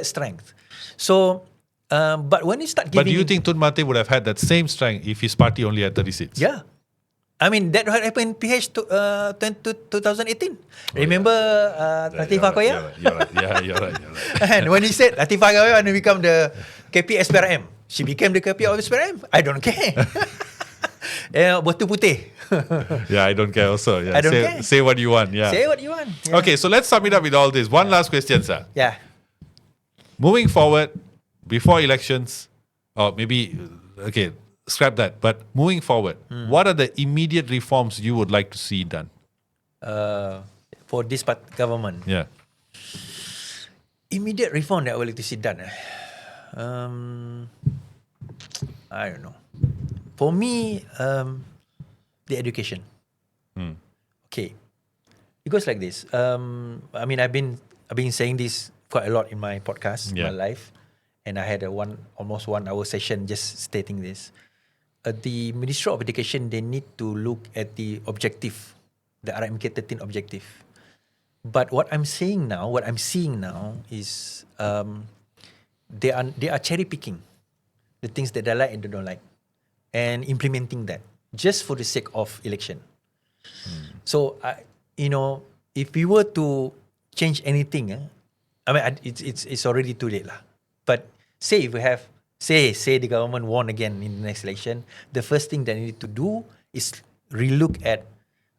strength. So, but when you start giving, But do you think Tun Mahathir would have had that same strength if his party only had 30 seats? yeah. I mean, that what happened in PH 2018. Remember Latifah Koya? You're right. You're right. And when he said Latifah Koya want to become the KP SPRM, she became the KP of SPRM. I don't care. Botu putih. Yeah, I don't care also. Yeah. I don't care. Say what you want. Yeah. Say what you want. Yeah. Okay, so let's sum it up with all this. One last question, sir. Yeah. Moving forward, before elections, or maybe, okay, scrap that. But moving forward, what are the immediate reforms you would like to see done? For this government. Yeah. Immediate reform that I would like to see done. I don't know. For me, the education. Okay. It goes like this. I mean, I've been saying this quite a lot in my podcast, my life, and I had almost 1 hour session just stating this. The Ministry of Education, they need to look at the objective, the RMK 13 objective. But what I'm seeing now is they are cherry picking the things that they like and they don't like, and implementing that just for the sake of election. So if we were to change anything, I mean, it's already too late lah. But say if we have say the government won again in the next election, the first thing that they need to do is relook at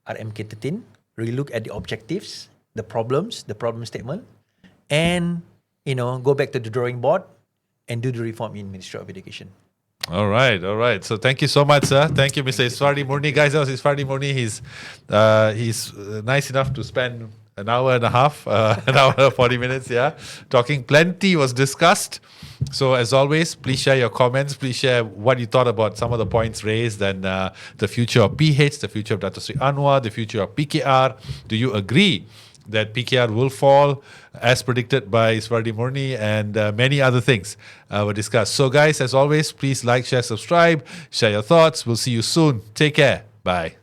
RMK 13, relook at the objectives, the problem statement, and go back to the drawing board and do the reform in Ministry of Education. All right. So thank you so much, sir. Thank you, Mr. Iswardy Morni. Guys, that was Iswardy Morni. He's nice enough to spend an hour and a half, an hour and 40 minutes, talking. Plenty was discussed. So as always, please share your comments. Please share what you thought about some of the points raised and the future of PH, the future of Dato Sri Anwar, the future of PKR. Do you agree that PKR will fall as predicted by Iswardy Morni, and many other things were discussed. So guys, as always, please like, share, subscribe, share your thoughts. We'll see you soon. Take care. Bye.